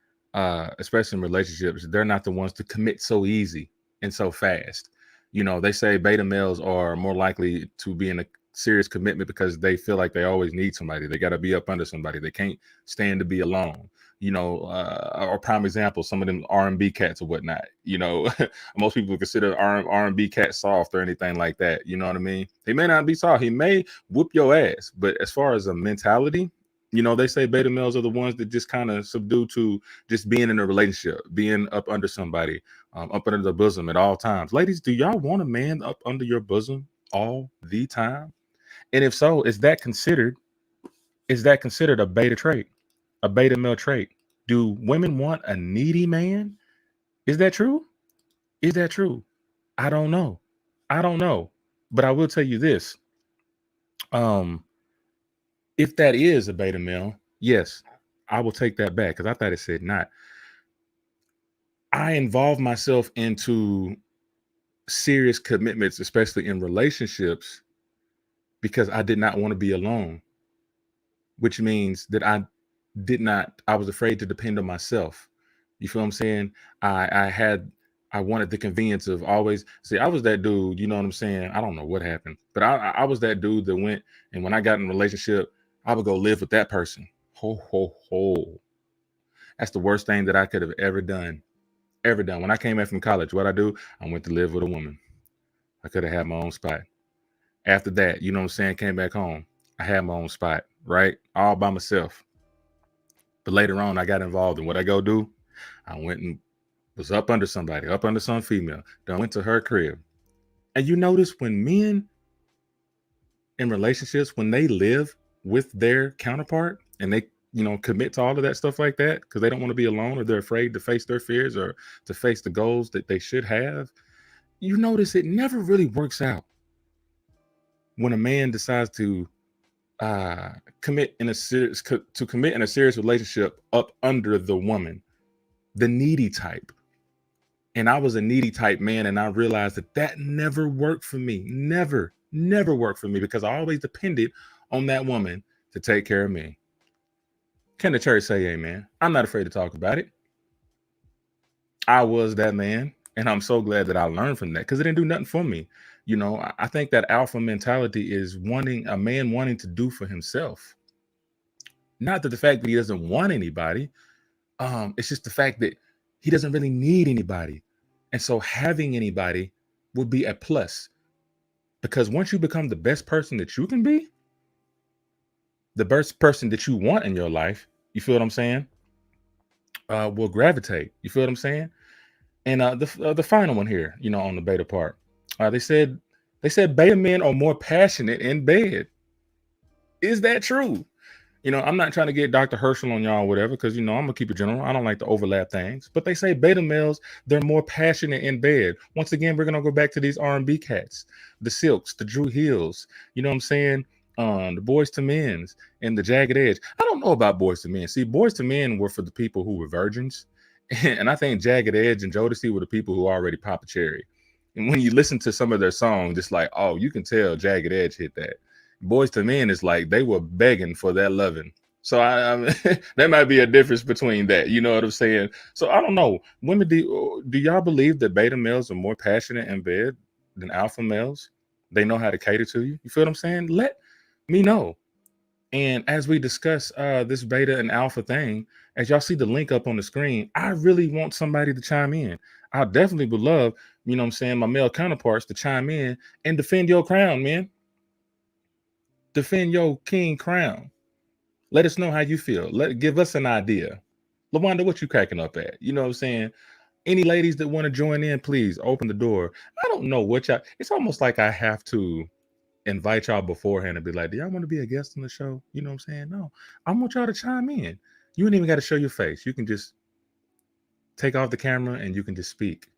especially in relationships, they're not the ones to commit so easy and so fast. They say beta males are more likely to be in a serious commitment because they feel like they always need somebody. They got to be up under somebody. They can't stand to be alone. Or prime example, some of them R&B cats or whatnot. Most people consider R&B cats soft or anything like that. You know what I mean? He may not be soft. He may whoop your ass. But as far as a mentality, they say beta males are the ones that just kind of subdue to just being in a relationship, being up under somebody, up under the bosom at all times. Ladies, do y'all want a man up under your bosom all the time? And if so, is that considered a beta trait, a beta male trait? Do women want a needy man? Is that true? I don't know. But I will tell you this. If that is a beta male, yes, I will take that back because I thought it said not. I involve myself into serious commitments, especially in relationships, because I did not want to be alone, which means that I was afraid to depend on myself. You feel what I'm saying? I wanted the convenience of always, see, I was that dude, you know what I'm saying? I don't know what happened, but I was that dude that went, and when I got in a relationship, I would go live with that person. Ho, ho, ho. That's the worst thing that I could have ever done. When I came back from college, what I do? I went to live with a woman. I could have had my own spot. After that, you know what I'm saying? Came back home. I had my own spot, right? All by myself. But later on, I got involved in what I go do. I went and was up under somebody, up under some female. Then I went to her crib. And you notice when men in relationships, when they live with their counterpart and they, commit to all of that stuff like that, because they don't want to be alone or they're afraid to face their fears or to face the goals that they should have, you notice it never really works out. When a man decides to commit in a serious relationship up under the woman, the needy type. And I was a needy type man, and I realized that never worked for me. Never worked for me, because I always depended on that woman to take care of me. Can the church say amen? I'm not afraid to talk about it. I was that man, and I'm so glad that I learned from that, because it didn't do nothing for me. I think that alpha mentality is a man wanting to do for himself. Not that the fact that he doesn't want anybody. It's just the fact that he doesn't really need anybody. And so having anybody would be a plus. Because once you become the best person that you can be, the best person that you want in your life, you feel what I'm saying? Will gravitate. You feel what I'm saying? And the final one here, on the beta part, they said beta men are more passionate in bed. Is that true? I'm not trying to get Dr. Herschel on y'all or whatever, because, I'm going to keep it general. I don't like to overlap things. But they say beta males, they're more passionate in bed. Once again, we're going to go back to these R&B cats, the Silks, the Drew Hills, you know what I'm saying? The Boys to Men's and the Jagged Edge. I don't know about Boys to Men. See, Boys to Men were for the people who were virgins. And I think Jagged Edge and Jodeci were the people who already popped a cherry. And when you listen to some of their songs, it's like, oh, you can tell Jagged Edge hit that. Boys to Men is like they were begging for that loving. So I there might be a difference between that. You know what I'm saying? So I don't know. Women, do y'all believe that beta males are more passionate in bed than alpha males? They know how to cater to you. You feel what I'm saying? Let me know. And as we discuss this beta and alpha thing, as y'all see the link up on the screen, I really want somebody to chime in. I definitely would love, you know what I'm saying, my male counterparts to chime in and defend your crown, man. Defend your king crown. Let us know how you feel. Give us an idea. LaWanda, what you cracking up at? You know what I'm saying? Any ladies that want to join in, please open the door. I don't know what y'all. It's almost like I have to invite y'all beforehand and be like, do y'all want to be a guest on the show? You know what I'm saying? No, I want y'all to chime in. You ain't even got to show your face. You can just take off the camera and you can just speak.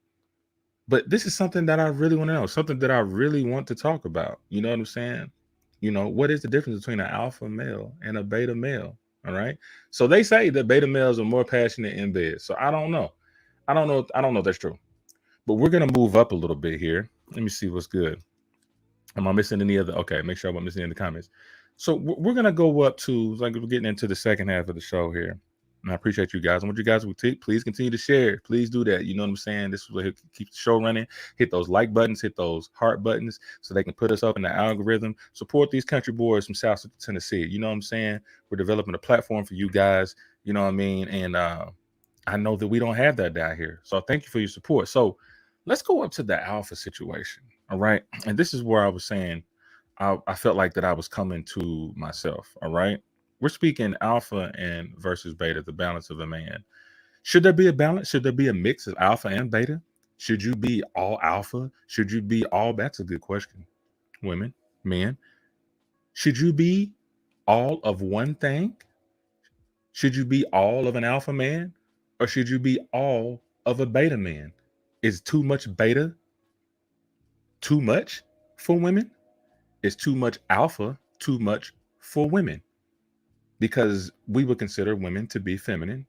But this is something that I really want to know, something that I really want to talk about. You know what I'm saying? You know, what is the difference between an alpha male and a beta male? All right. So they say that beta males are more passionate in bed. So I don't know. I don't know if that's true. But we're going to move up a little bit here. Let me see what's good. Am I missing any other? Okay, make sure I'm not missing any in the comments. So we're going to go up to, like, we're getting into the second half of the show here. And I appreciate you guys. I want you guys to please continue to share. Please do that. You know what I'm saying? This will keep the show running. Hit those like buttons, hit those heart buttons so they can put us up in the algorithm. Support these country boys from South Tennessee. You know what I'm saying? We're developing a platform for you guys. You know what I mean? And I know that we don't have that down here. So thank you for your support. So let's go up to the alpha situation. All right. And this is where I was saying I felt like that I was coming to myself. All right. We're speaking alpha and versus beta, the balance of a man. Should there be a balance? Should there be a mix of alpha and beta? Should you be all alpha? Should you be all? That's a good question. Women, men. Should you be all of one thing? Should you be all of an alpha man? Or should you be all of a beta man? Is too much beta too much for women? Is too much alpha too much for women? Because we would consider women to be feminine.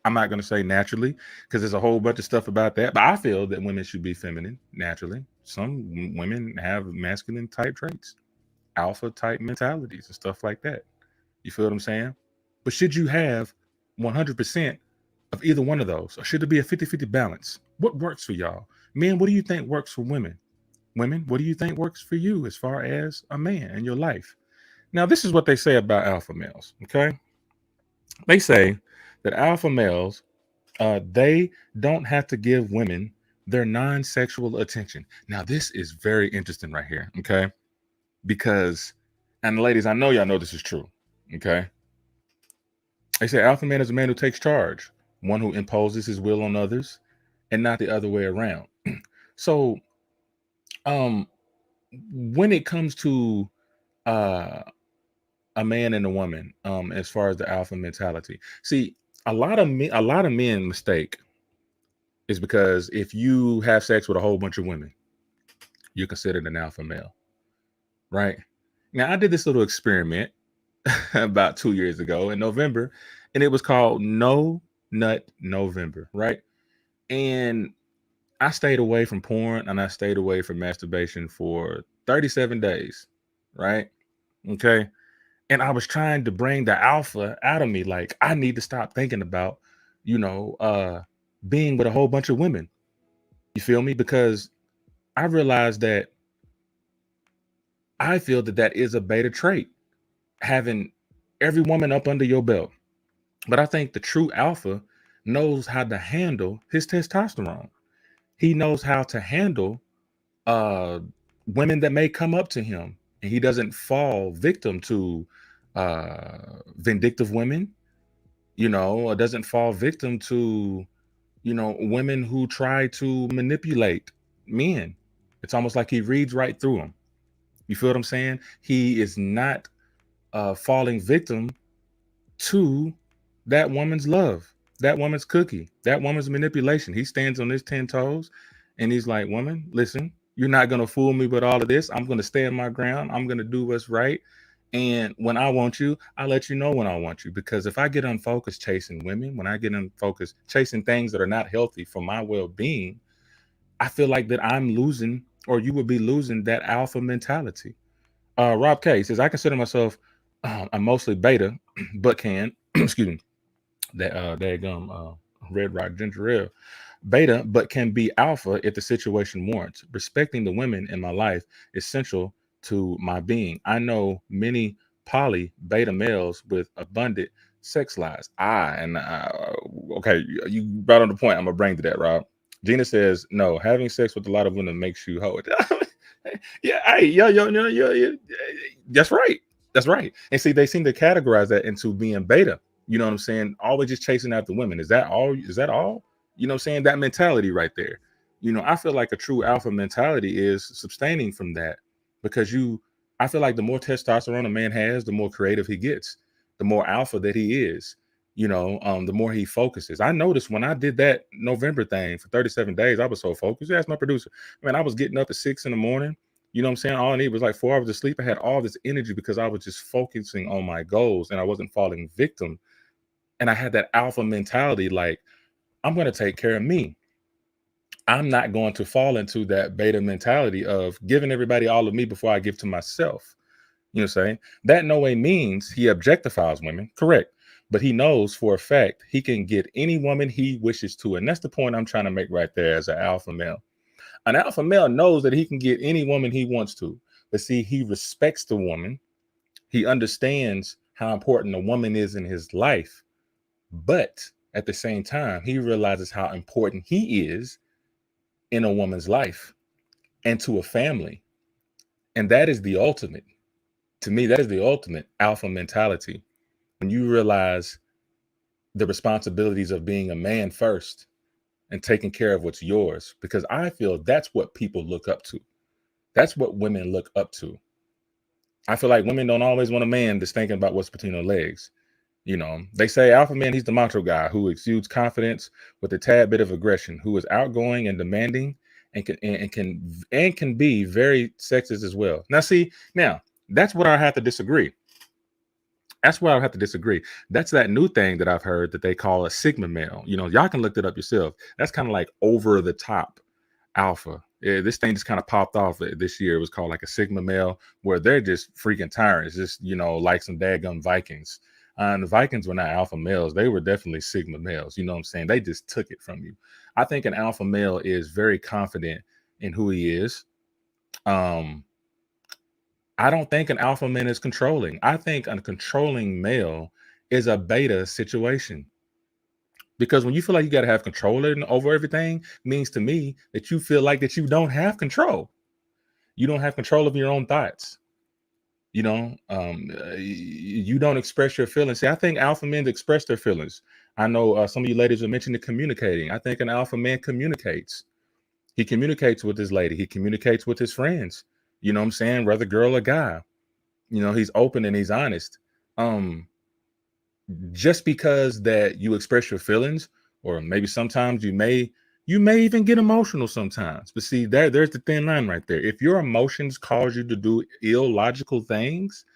I'm not going to say naturally, because there's a whole bunch of stuff about that. But I feel that women should be feminine naturally. Some women have masculine type traits, alpha type mentalities and stuff like that. You feel what I'm saying? But should you have 100% of either one of those? Or should it be a 50-50 balance? What works for y'all? Men, what do you think works for women? Women, what do you think works for you as far as a man in your life? Now, this is what they say about alpha males, okay? They say that alpha males, they don't have to give women their non-sexual attention. Now, this is very interesting right here, okay? Because, and ladies, I know y'all know this is true, okay? They say alpha man is a man who takes charge, one who imposes his will on others, and not the other way around. So, when it comes to a man and a woman, as far as the alpha mentality, see, a lot of men mistake is because if you have sex with a whole bunch of women, you're considered an alpha male, right? Now, I did this little experiment about 2 years ago in November, and it was called No Nut November, right? And I stayed away from porn and I stayed away from masturbation for 37 days, right? Okay. And I was trying to bring the alpha out of me. Like, I need to stop thinking about, being with a whole bunch of women. You feel me? Because I realized that I feel that that is a beta trait, having every woman up under your belt. But I think the true alpha knows how to handle his testosterone. He knows how to handle women that may come up to him, and he doesn't fall victim to vindictive women, or doesn't fall victim to, women who try to manipulate men. It's almost like he reads right through them. You feel what I'm saying? He is not falling victim to that woman's love, that woman's cookie, that woman's manipulation. He stands on his 10 toes and he's like, woman, listen, you're not going to fool me with all of this. I'm going to stand my ground. I'm going to do what's right. And when I want you, I'll let you know when I want you. Because if I get unfocused chasing women, when I get unfocused chasing things that are not healthy for my well-being, I feel like that I'm losing, or you would be losing, that alpha mentality. Rob K says, I consider myself, I'm mostly beta, but can, excuse me, that Red Rock Ginger Ale, beta, but can be alpha if the situation warrants. Respecting the women in my life is essential to my being. I know many poly beta males with abundant sex lives. Okay, you brought on the point. I'm gonna bring to that, Rob. Gina says no. Having sex with a lot of women makes you hoe. Yeah, hey, yo. That's right. That's right. And see, they seem to categorize that into being beta. You know what I'm saying? Always just chasing after women. Is that all? Is that all? You know what I'm saying? That mentality right there. I feel like a true alpha mentality is sustaining from that because I feel like the more testosterone a man has, the more creative he gets, the more alpha that he is. The more he focuses. I noticed when I did that November thing for 37 days, I was so focused. Ask my producer. Man, I was getting up at 6 in the morning. You know what I'm saying? All I needed was like 4 hours of sleep. I had all this energy because I was just focusing on my goals and I wasn't falling victim. And I had that alpha mentality, like, I'm going to take care of me. I'm not going to fall into that beta mentality of giving everybody all of me before I give to myself. You know what I'm saying? That no way means he objectifies women, correct. But he knows for a fact he can get any woman he wishes to. And that's the point I'm trying to make right there as an alpha male. An alpha male knows that he can get any woman he wants to. But see, he respects the woman. He understands how important a woman is in his life. But at the same time, he realizes how important he is in a woman's life and to a family. And that is the ultimate. To me, that is the ultimate alpha mentality. When you realize the responsibilities of being a man first and taking care of what's yours, because I feel that's what people look up to. That's what women look up to. I feel like women don't always want a man that's thinking about what's between their legs. They say alpha man, he's the macho guy who exudes confidence with a tad bit of aggression, who is outgoing and demanding and can be very sexist as well. Now that's what I have to disagree. That's where I have to disagree. That's that new thing that I've heard that they call a sigma male. Y'all can look it up yourself. That's kind of like over the top alpha. This thing just kind of popped off this year. It was called like a sigma male, where they're just freaking tyrants, just like some daggum Vikings. And the Vikings were not alpha males. They were definitely sigma males. You know what I'm saying? They just took it from you. I think an alpha male is very confident in who he is. I don't think an alpha man is controlling. I think a controlling male is a beta situation. Because when you feel like you got to have control over everything, means to me that you feel like that you don't have control. You don't have control of your own thoughts. You don't express your feelings. See, I think alpha men express their feelings. I know some of you ladies are mentioning communicating. I think an alpha man communicates. He communicates with his lady. He communicates with his friends. You know what I'm saying? Whether girl or guy. He's open and he's honest. Just because that you express your feelings, or maybe sometimes you may even get emotional sometimes. But see, there's the thin line right there. If your emotions cause you to do illogical things,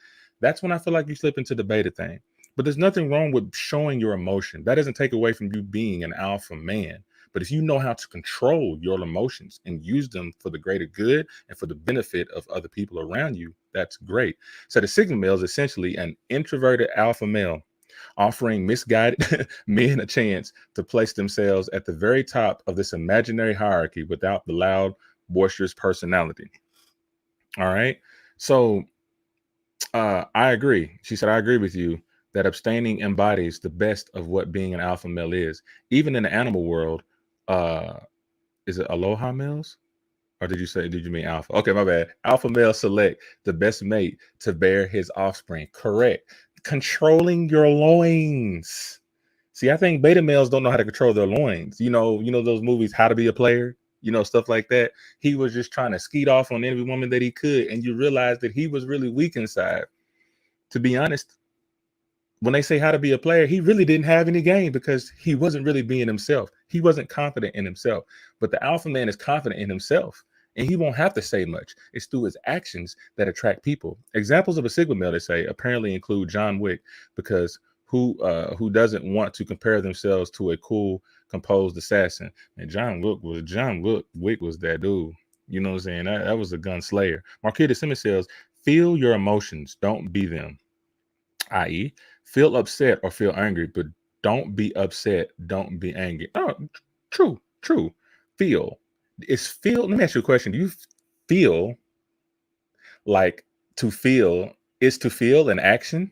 that's when I feel like you slip into the beta thing. But there's nothing wrong with showing your emotion. That doesn't take away from you being an alpha man. But if you know how to control your emotions and use them for the greater good and for the benefit of other people around you, that's great. So the sigma male is essentially an introverted alpha male, offering misguided men a chance to place themselves at the very top of this imaginary hierarchy without the loud, boisterous personality. All right. So I agree. She said, I agree with you that abstaining embodies the best of what being an alpha male is. Even in the animal world, is it aloha males? Or did you mean alpha? Okay, my bad. Alpha male select the best mate to bear his offspring. Correct. Controlling your loins. See, I think beta males don't know how to control their loins. You know those movies, How to Be a Player, stuff like that. He was just trying to skeet off on every woman that he could, and you realize that he was really weak inside. To be honest, when they say how to be a player, he really didn't have any game because he wasn't really being himself. He wasn't confident in himself. But the alpha man is confident in himself, and he won't have to say much. It's through his actions that attract people. Examples of a sigma male, they say, apparently include John Wick, because who doesn't want to compare themselves to a cool, composed assassin? And John Wick was that dude. You know what I'm saying? That was a gunslinger. Marquita Simmons says, feel your emotions, don't be them. I.e., feel upset or feel angry, but don't be upset, don't be angry. Oh, true. Feel. Let me ask you a question. Do you feel like to feel is to feel an action.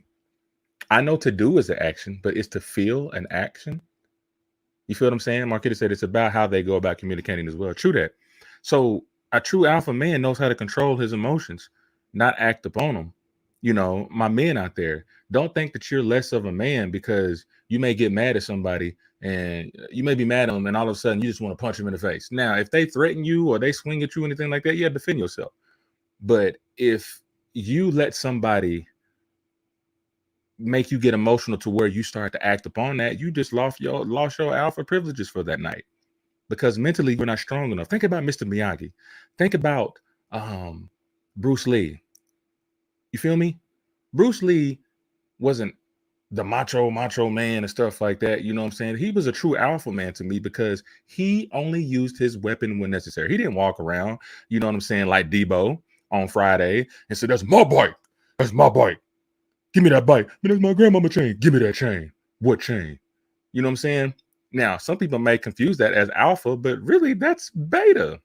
I know to do is an action, but it's to feel an action. You feel what I'm saying? Marquita said it's about how they go about communicating as well. True that. So a true alpha man knows how to control his emotions, not act upon them. You know, my men out there, don't think that you're less of a man because you may get mad at somebody and you may be mad at them and all of a sudden you just want to punch them in the face. Now, if they threaten you or they swing at you, anything like that, you have to defend yourself. But if you let somebody make you get emotional to where you start to act upon that, you just lost your alpha privileges for that night because mentally you're not strong enough. Think about Mr. Miyagi. Think about Bruce Lee. You feel me? Bruce Lee wasn't the macho man and stuff like that. You know what I'm saying? He was a true alpha man to me because he only used his weapon when necessary. He didn't walk around, you know what I'm saying, like Debo on Friday and said, "That's my bike. That's my bike. Give me that bike. That's my grandmama chain. Give me that chain." What chain? You know what I'm saying? Now, some people may confuse that as alpha, but really that's beta.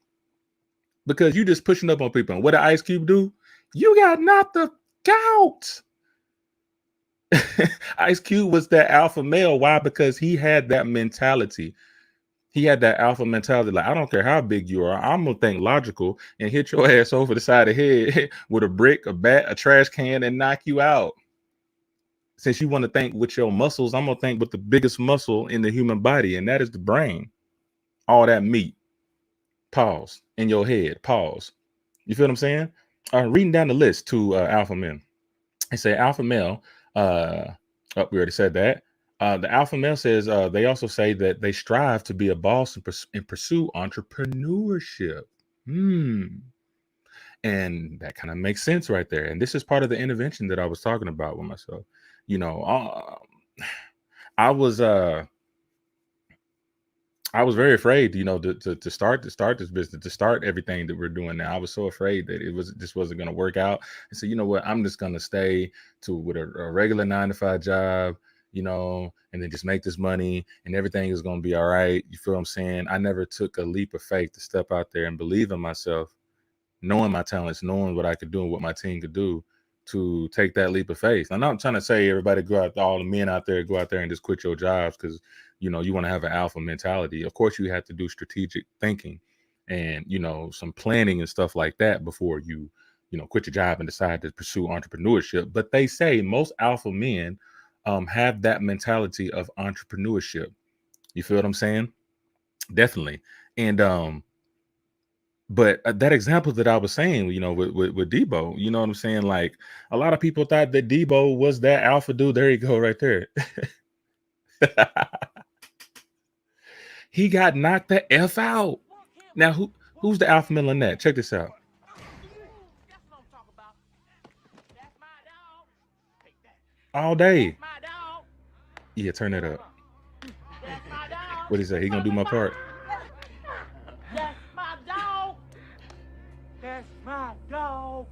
Because you just pushing up on people. And what did Ice Cube do? You got knocked the out. Ice Cube was that alpha male. Why? Because he had that mentality. He had that alpha mentality. Like, I don't care how big you are. I'm going to think logical and hit your ass over the side of the head with a brick, a bat, a trash can, and knock you out. Since you want to think with your muscles, I'm going to think with the biggest muscle in the human body, and that is the brain. All that meat. Pause. In your head. Pause. You feel what I'm saying? Reading down the list to alpha men. They say alpha male. We already said that. The alpha male says they also say that they strive to be a boss and pursue entrepreneurship. And that kind of makes sense right there. And this is part of the intervention that I was talking about with myself. You know, I was very afraid, you know, to start this business, to start everything that we're doing now. I was so afraid that this wasn't going to work out. And so, you know what, I'm just going to stay with a regular 9-to-5 job, you know, and then just make this money and everything is going to be all right. You feel what I'm saying? I never took a leap of faith to step out there and believe in myself, knowing my talents, knowing what I could do and what my team could do, to take that leap of faith. I'm not trying to say everybody go out, all the men out there, go out there and just quit your jobs because, you know, you want to have an alpha mentality. Of course, you have to do strategic thinking and, you know, some planning and stuff like that before you know, quit your job and decide to pursue entrepreneurship. But they say most alpha men have that mentality of entrepreneurship. You feel what I'm saying? Definitely. And but that example that I was saying, you know, with Debo, you know what I'm saying? Like, a lot of people thought that Debo was that alpha dude. There you go, right there. He got knocked the F out. Now, who's the alpha male in that? Check this out. All day. Yeah, turn that up. What he say? He gonna do my part. That's my dog. That's my dog.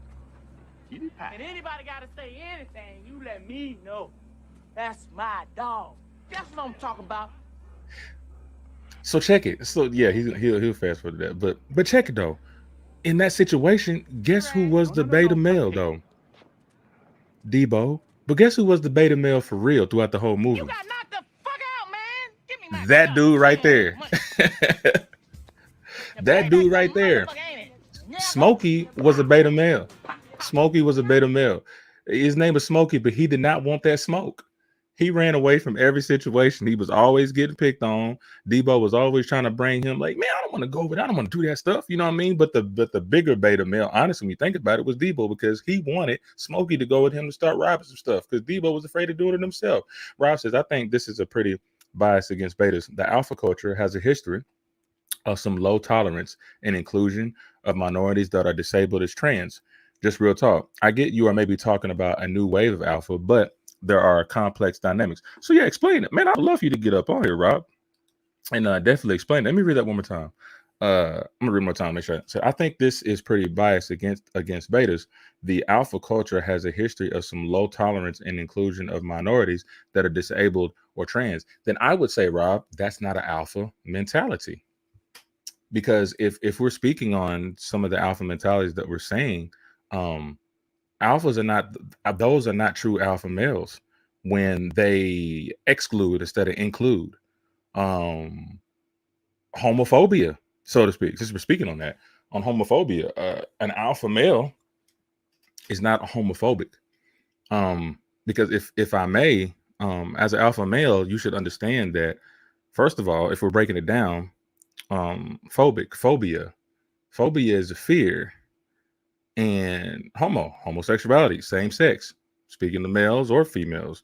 And anybody got to say anything, you let me know. That's my dog. That's what I'm talking about. So check it. So yeah, he'll fast forward that. But check it though. In that situation, guess who was the beta male though? Debo. But guess who was the beta male for real throughout the whole movie? You got knocked the fuck out, man. Give me my That dog. dude right there. That dude right there. Smokey was a beta male. Smokey was a beta male. His name was Smokey, but he did not want that smoke. He ran away from every situation. He was always getting picked on. Debo was always trying to bring him like, man, I don't want to go over there. I don't want to do that stuff. You know what I mean? But the bigger beta male, honestly, when you think about it, was Debo, because he wanted Smokey to go with him to start robbing some stuff because Debo was afraid of doing it himself. Rob says, I think this is a pretty bias against betas. The alpha culture has a history of some low tolerance and inclusion of minorities that are disabled as trans. Just real talk. I get you are maybe talking about a new wave of alpha, but there are complex dynamics. So yeah, explain it. Man, I'd love for you to get up on here, Rob, and definitely explain it. Let me read that one more time. I'm gonna read one more time, make sure. So I think this is pretty biased against betas. The alpha culture has a history of some low tolerance and inclusion of minorities that are disabled or trans. Then I would say, Rob, that's not an alpha mentality. Because if we're speaking on some of the alpha mentalities that we're saying, Alphas are not, those are not true alpha males when they exclude instead of include. Homophobia, so to speak. Since we're speaking on that, on homophobia, an alpha male is not homophobic. Because if I may, as an alpha male, you should understand that, first of all, if we're breaking it down, phobia is a fear, and homosexuality, same sex, speaking to males or females.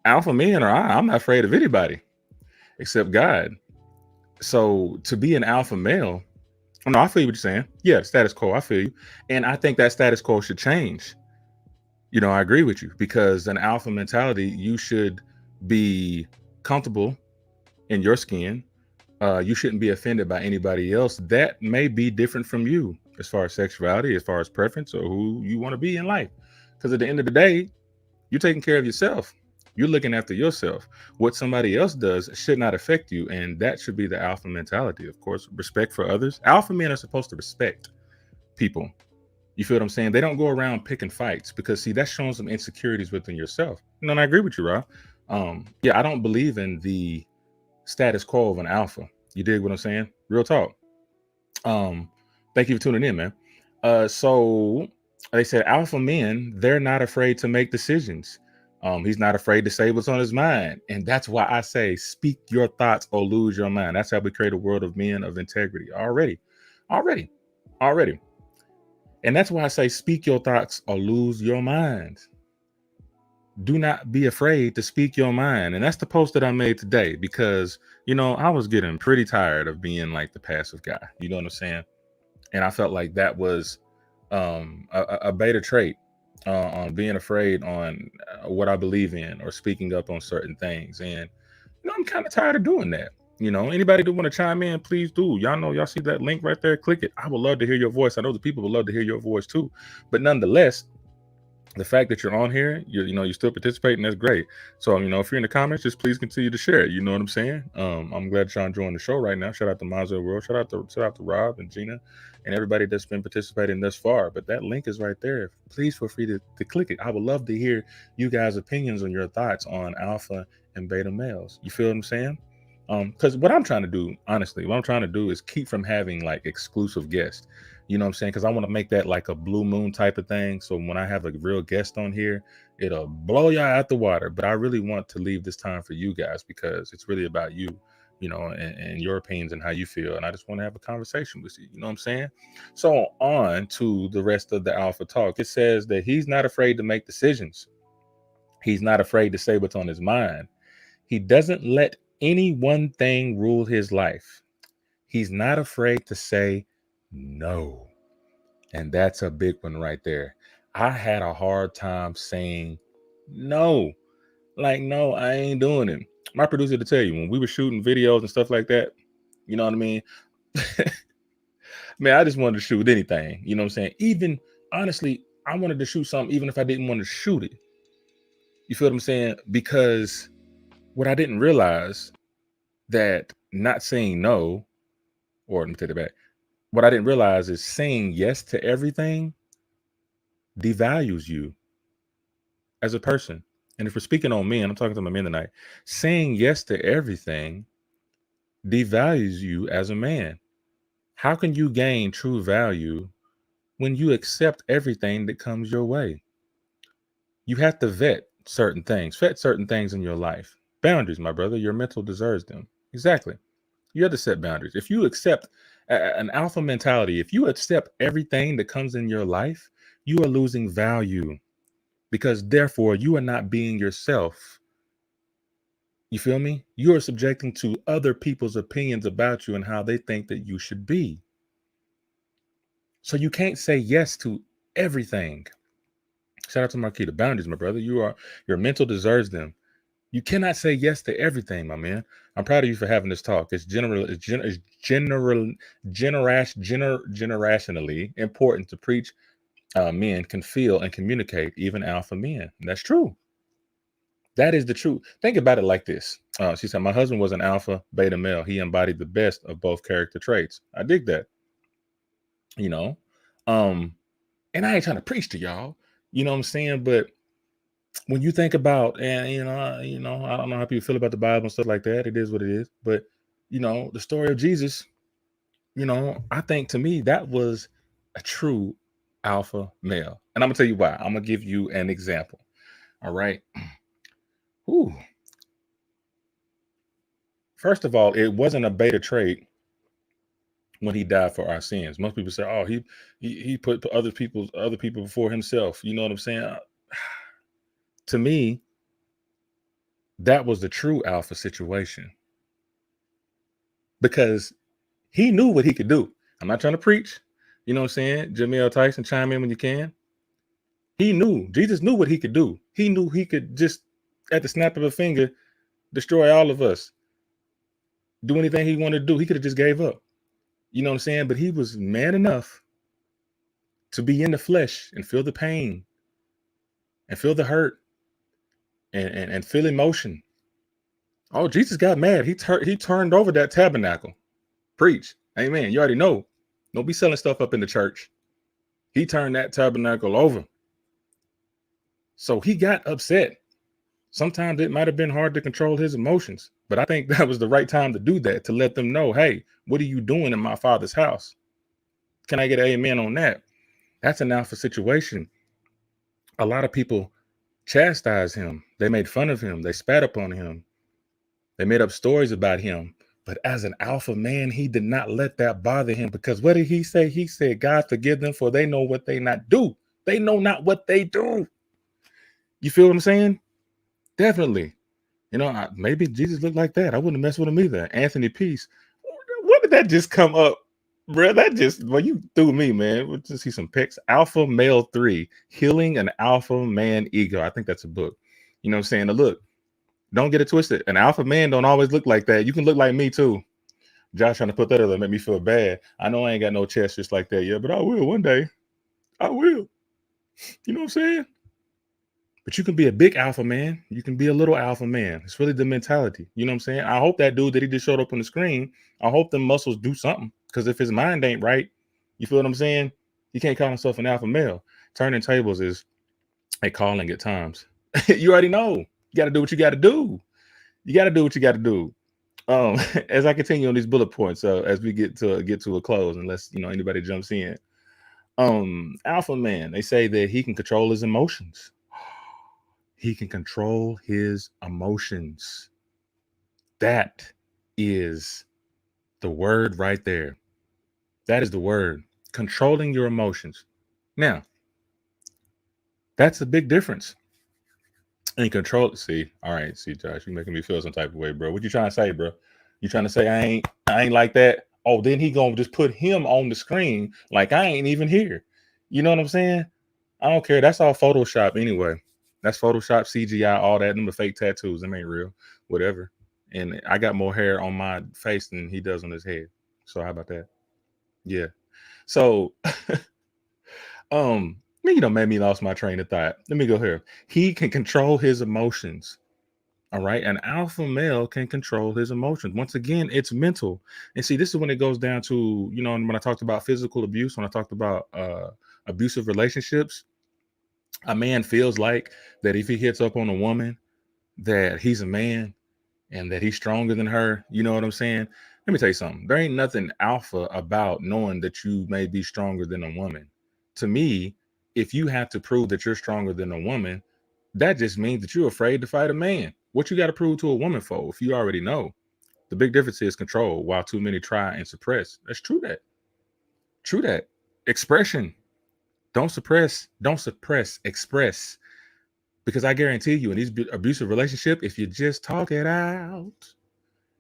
Alpha men I'm not afraid of anybody except God. So to be an alpha male, no, I feel what you're saying. Yeah, the status quo, I feel you. And I think that status quo should change. I agree with you, because an alpha mentality, you should be comfortable in your skin. You shouldn't be offended by anybody else that may be different from you as far as sexuality, as far as preference, or who you want to be in life. Because at the end of the day, you're taking care of yourself. You're looking after yourself. What somebody else does should not affect you. And that should be the alpha mentality. Of course, respect for others. Alpha men are supposed to respect people. You feel what I'm saying? They don't go around picking fights, because see, that's showing some insecurities within yourself. And I agree with you, Rob. Yeah, I don't believe in the status quo of an alpha. You dig what I'm saying? Real talk. Thank you for tuning in, man. So they said alpha men, they're not afraid to make decisions. He's not afraid to say what's on his mind. And that's why I say, speak your thoughts or lose your mind. That's how we create a world of men of integrity already. And that's why I say, speak your thoughts or lose your mind. Do not be afraid to speak your mind. And that's the post that I made today, because, I was getting pretty tired of being like the passive guy. You know what I'm saying? And I felt like that was a beta trait, on being afraid on what I believe in, or speaking up on certain things. And, I'm kind of tired of doing that. Anybody that want to chime in, please do. Y'all see that link right there? Click it. I would love to hear your voice. I know the people would love to hear your voice too. But nonetheless, the fact that you're on here, you're still participating, that's great. So, if you're in the comments, just please continue to share it. You know what I'm saying? I'm glad y'all enjoying the show right now. Shout out to Mazel World. Shout out to Rob and Gina and everybody that's been participating thus far. But that link is right there. Please feel free to click it. I would love to hear you guys' opinions on your thoughts on alpha and beta males. You feel what I'm saying? Because what I'm trying to do, honestly, is keep from having like exclusive guests. You know what I'm saying? Because I want to make that like a blue moon type of thing. So when I have a real guest on here, it'll blow y'all out the water. But I really want to leave this time for you guys, because it's really about you, and your opinions and how you feel. And I just want to have a conversation with you. You know what I'm saying? So on to the rest of the alpha talk. It says that he's not afraid to make decisions. He's not afraid to say what's on his mind. He doesn't let any one thing rule his life. He's not afraid to say no. And that's a big one right there. I had a hard time saying no. Like, no, I ain't doing it. My producer to tell you, when we were shooting videos and stuff like that, you know what I mean? Man, I just wanted to shoot anything. You know what I'm saying? Even, honestly, I wanted to shoot something even if I didn't want to shoot it. You feel what I'm saying? Because what I didn't realize, that not saying no, or let me take it back. What I didn't realize is saying yes to everything devalues you as a person. And if we're speaking on men, I'm talking to my men tonight. Saying yes to everything devalues you as a man. How can you gain true value when you accept everything that comes your way? You have to vet certain things in your life. Boundaries, my brother, your mental deserves them. Exactly. You have to set boundaries. If you accept an alpha mentality, if you accept everything that comes in your life, you are losing value, because therefore you are not being yourself. You feel me? You are subjecting to other people's opinions about you and how they think that you should be. So you can't say yes to everything. Shout out to Marquita. Boundaries, my brother. Your mental deserves them. You cannot say yes to everything, my man. I'm proud of you for having this talk. It's generationally important to preach. Men can feel and communicate, even alpha men. And that's true. That is the truth. Think about it like this. She said, my husband was an alpha beta male. He embodied the best of both character traits. I dig that. And I ain't trying to preach to y'all, you know what I'm saying? But when you think about, and I don't know how people feel about the Bible and stuff like that. It is what it is. But the story of Jesus, I think to me that was a true alpha male. And I'm gonna tell you why. I'm gonna give you an example. All right. Ooh. First of all, it wasn't a beta trait when he died for our sins. Most people say, "Oh, he put other people before himself." You know what I'm saying? To me, that was the true alpha situation because he knew what he could do. I'm not trying to preach. You know what I'm saying? Jamel Tyson, chime in when you can. Jesus knew what he could do. He knew he could just, at the snap of a finger, destroy all of us. Do anything he wanted to do. He could have just gave up. You know what I'm saying? But he was man enough to be in the flesh and feel the pain and feel the hurt and feel emotion. Oh, Jesus got mad. He turned over that tabernacle. Preach. Amen. You already know. Don't be selling stuff up in the church. He turned that tabernacle over. So he got upset. Sometimes it might have been hard to control his emotions, but I think that was the right time to do that, to let them know, hey, what are you doing in my father's house? Can I get an amen on that? That's an alpha situation. A lot of people chastised him. They made fun of him. They spat upon him. They made up stories about him. But as an alpha man, he did not let that bother him, because what did he say? He said, God forgive them, for they know what they not do. They know not what they do. You feel what I'm saying? Definitely. Maybe Jesus looked like that. I wouldn't mess with him either. Anthony Peace. When did that just come up? Bro, you threw me, man. We'll just see some pics. Alpha Male 3, Healing an Alpha Man Ego. I think that's a book. You know what I'm saying? Now look, don't get it twisted. An alpha man don't always look like that. You can look like me too. Josh trying to put that other make me feel bad. I know I ain't got no chest just like that yet, but I will one day. I will. You know what I'm saying? But you can be a big alpha man. You can be a little alpha man. It's really the mentality. You know what I'm saying? I hope that dude that he just showed up on the screen, I hope them muscles do something. Because if his mind ain't right, you feel what I'm saying? He can't call himself an alpha male. Turning tables is a calling at times. You already know. You got to do what you got to do. You got to do what you got to do. As I continue on these bullet points, as we get to a close, unless anybody jumps in. Alpha man, they say that he can control his emotions. He can control his emotions. That is the word right there. That is the word. Controlling your emotions. Now, that's a big difference. And control. See, all right. See, Josh, you making me feel some type of way, bro. What you trying to say, bro? You trying to say I ain't like that? Oh, then he gonna just put him on the screen like I ain't even here. You know what I'm saying? I don't care. That's all Photoshop anyway. That's Photoshop, CGI, all that. Them the fake tattoos. Them ain't real. Whatever. And I got more hair on my face than he does on his head. So how about that? Yeah. So made me lost my train of thought. Let me go here. He can control his emotions. All right. An alpha male can control his emotions. Once again, it's mental. And see, this is when it goes down to, when I talked about physical abuse, when I talked about abusive relationships, a man feels like that if he hits up on a woman, that he's a man and that he's stronger than her. You know what I'm saying? Let me tell you something. There ain't nothing alpha about knowing that you may be stronger than a woman. To me, if you have to prove that you're stronger than a woman, that just means that you're afraid to fight a man. What you got to prove to a woman for if you already know? The big difference is control, while too many try and suppress. That's true that. True that. Expression. Don't suppress, express. Because I guarantee you in these abusive relationship, if you just talk it out,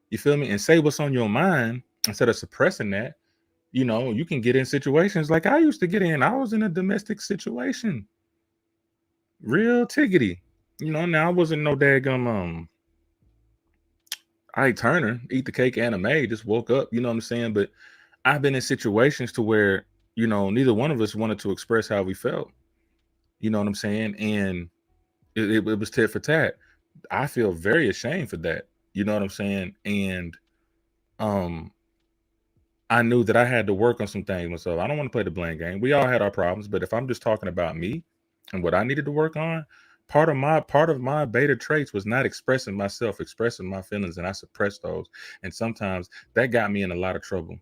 you feel me, and say what's on your mind instead of suppressing that, you can get in situations like I used to get in. I was in a domestic situation. Real tiggity. Now I wasn't no daggum Ike Turner, eat the cake anime, just woke up, you know what I'm saying? But I've been in situations to where, neither one of us wanted to express how we felt. You know what I'm saying? And it was tit for tat. I feel very ashamed for that. You know what I'm saying? And I knew that I had to work on some things myself. I don't want to play the blame game. We all had our problems, but if I'm just talking about me and what I needed to work on, part of my beta traits was not expressing myself, expressing my feelings, and I suppressed those. And sometimes that got me in a lot of trouble.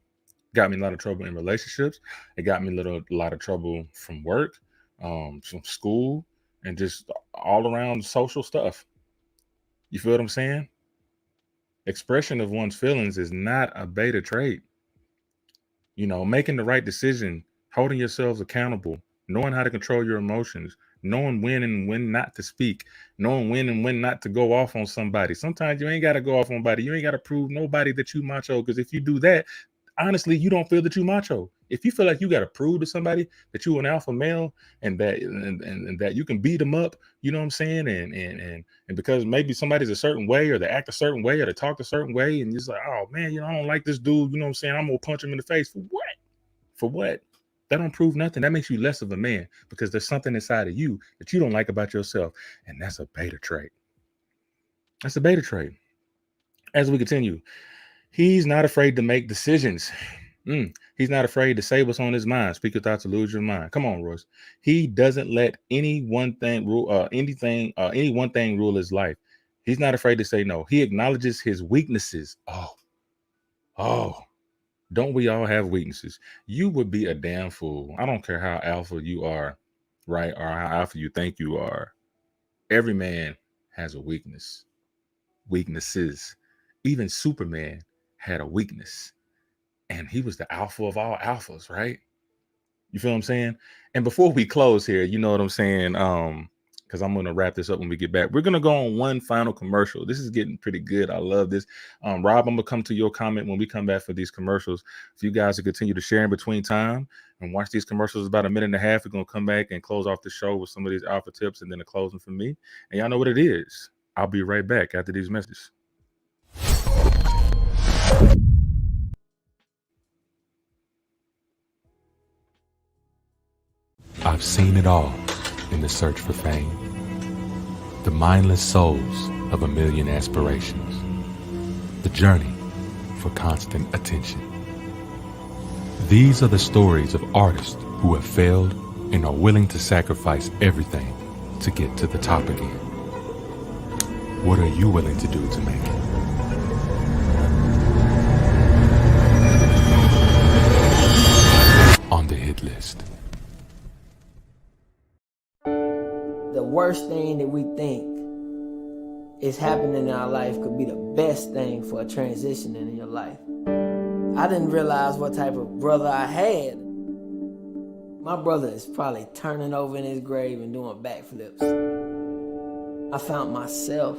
Got me in a lot of trouble in relationships. It got me a lot of trouble from work, from school, and just all around social stuff. You feel what I'm saying? Expression of one's feelings is not a beta trait. You know, making the right decision, holding yourselves accountable, knowing how to control your emotions, knowing when and when not to speak, knowing when and when not to go off on somebody. Sometimes you ain't got to go off on somebody. You ain't got to prove nobody that you macho, because if you do that, honestly, you don't feel that you macho. If you feel like you got to prove to somebody that you an alpha male and that you can beat them up, you know what I'm saying? And because maybe somebody's a certain way, or they act a certain way, or they talk a certain way, and you're just like, oh man, I don't like this dude, you know what I'm saying? I'm gonna punch him in the face. For what? For what? That don't prove nothing. That makes you less of a man, because there's something inside of you that you don't like about yourself. And that's a beta trait. That's a beta trait. As we continue, he's not afraid to make decisions. He's not afraid to say what's on his mind. Speak your thoughts to lose your mind. Come on, Royce. He doesn't let any one thing rule any one thing rule his life. He's not afraid to say no. He acknowledges his weaknesses. Oh, don't we all have weaknesses? You would be a damn fool. I don't care how alpha you are, right? Or how alpha you think you are. Every man has a weakness. Weaknesses. Even Superman had a weakness. And he was the alpha of all alphas, right? You feel what I'm saying? And before we close here, you know what I'm saying? Because I'm going to wrap this up when we get back. We're going to go on one final commercial. This is getting pretty good. I love this. Rob, I'm going to come to your comment when we come back for these commercials. For you guys to continue to share in between time and watch these commercials about 1.5 minutes. We're going to come back and close off the show with some of these alpha tips and then a closing from me. And y'all know what it is. I'll be right back after these messages. I've seen it all in the search for fame. The mindless souls of a million aspirations. The journey for constant attention. These are the stories of artists who have failed and are willing to sacrifice everything to get to the top again. What are you willing to do to make it? On the hit list. The worst thing that we think is happening in our life could be the best thing for a transition in your life. I didn't realize what type of brother I had. My brother is probably turning over in his grave and doing backflips. I found myself.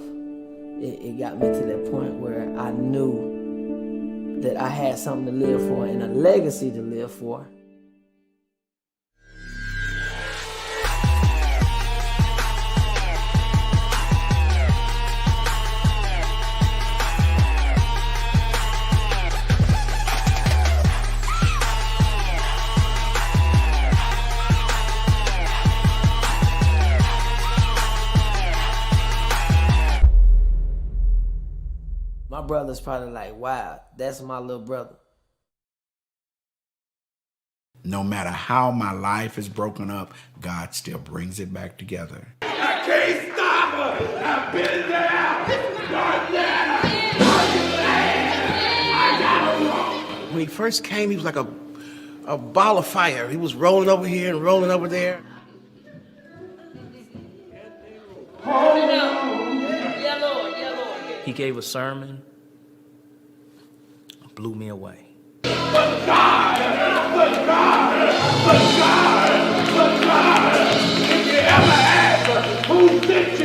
It got me to that point where I knew that I had something to live for and a legacy to live for. My brother's probably like, wow, that's my little brother. No matter how my life is broken up, God still brings it back together. I can't stop her. I've been there. When he first came, he was like a ball of fire. He was rolling over here and rolling over there. He gave a sermon, blew me away. But God, if you ever ask us who sent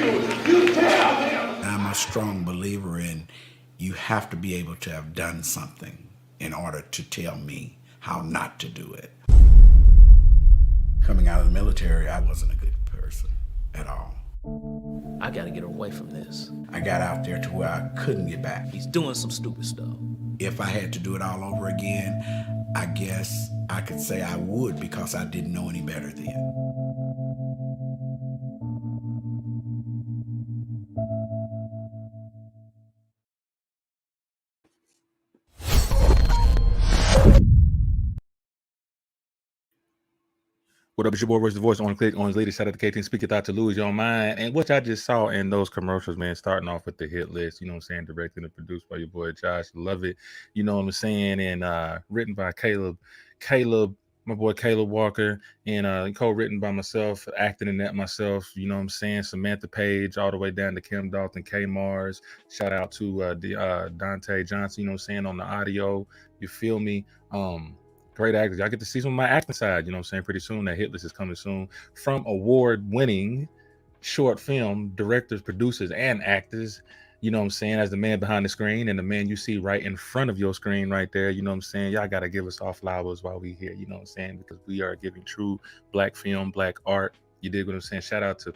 you tell them. I'm a strong believer in you have to be able to have done something in order to tell me how not to do it. Coming out of the military, I wasn't a good person at all. I gotta get away from this. I got out there to where I couldn't get back. He's doing some stupid stuff. If I had to do it all over again, I guess I could say I would, because I didn't know any better then. What up, it's your boy, Royce the Voice, on click, on leader. Shout out to K-Team, speak your thought to lose your mind. And what I just saw in those commercials, man, starting off with the hit list, you know what I'm saying, directed and produced by your boy Josh. Love it. You know what I'm saying? And written by Caleb, my boy Caleb Walker, and co-written by myself, acting in that myself, you know what I'm saying? Samantha Page, all the way down to Kim Dalton, K Mars. Shout out to Dante Johnson, you know what I'm saying, on the audio. You feel me? Great actors. Y'all get to see some of my acting side, you know what I'm saying, pretty soon. That hit list is coming soon. From award-winning short film directors, producers, and actors, you know what I'm saying, as the man behind the screen and the man you see right in front of your screen right there, you know what I'm saying. Y'all got to give us all flowers while we here, you know what I'm saying, because we are giving true black film, black art. You dig what I'm saying? Shout out to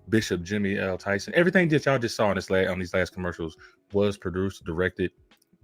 Bishop Jimmy L. Tyson. Everything that y'all just saw on these last commercials was produced, directed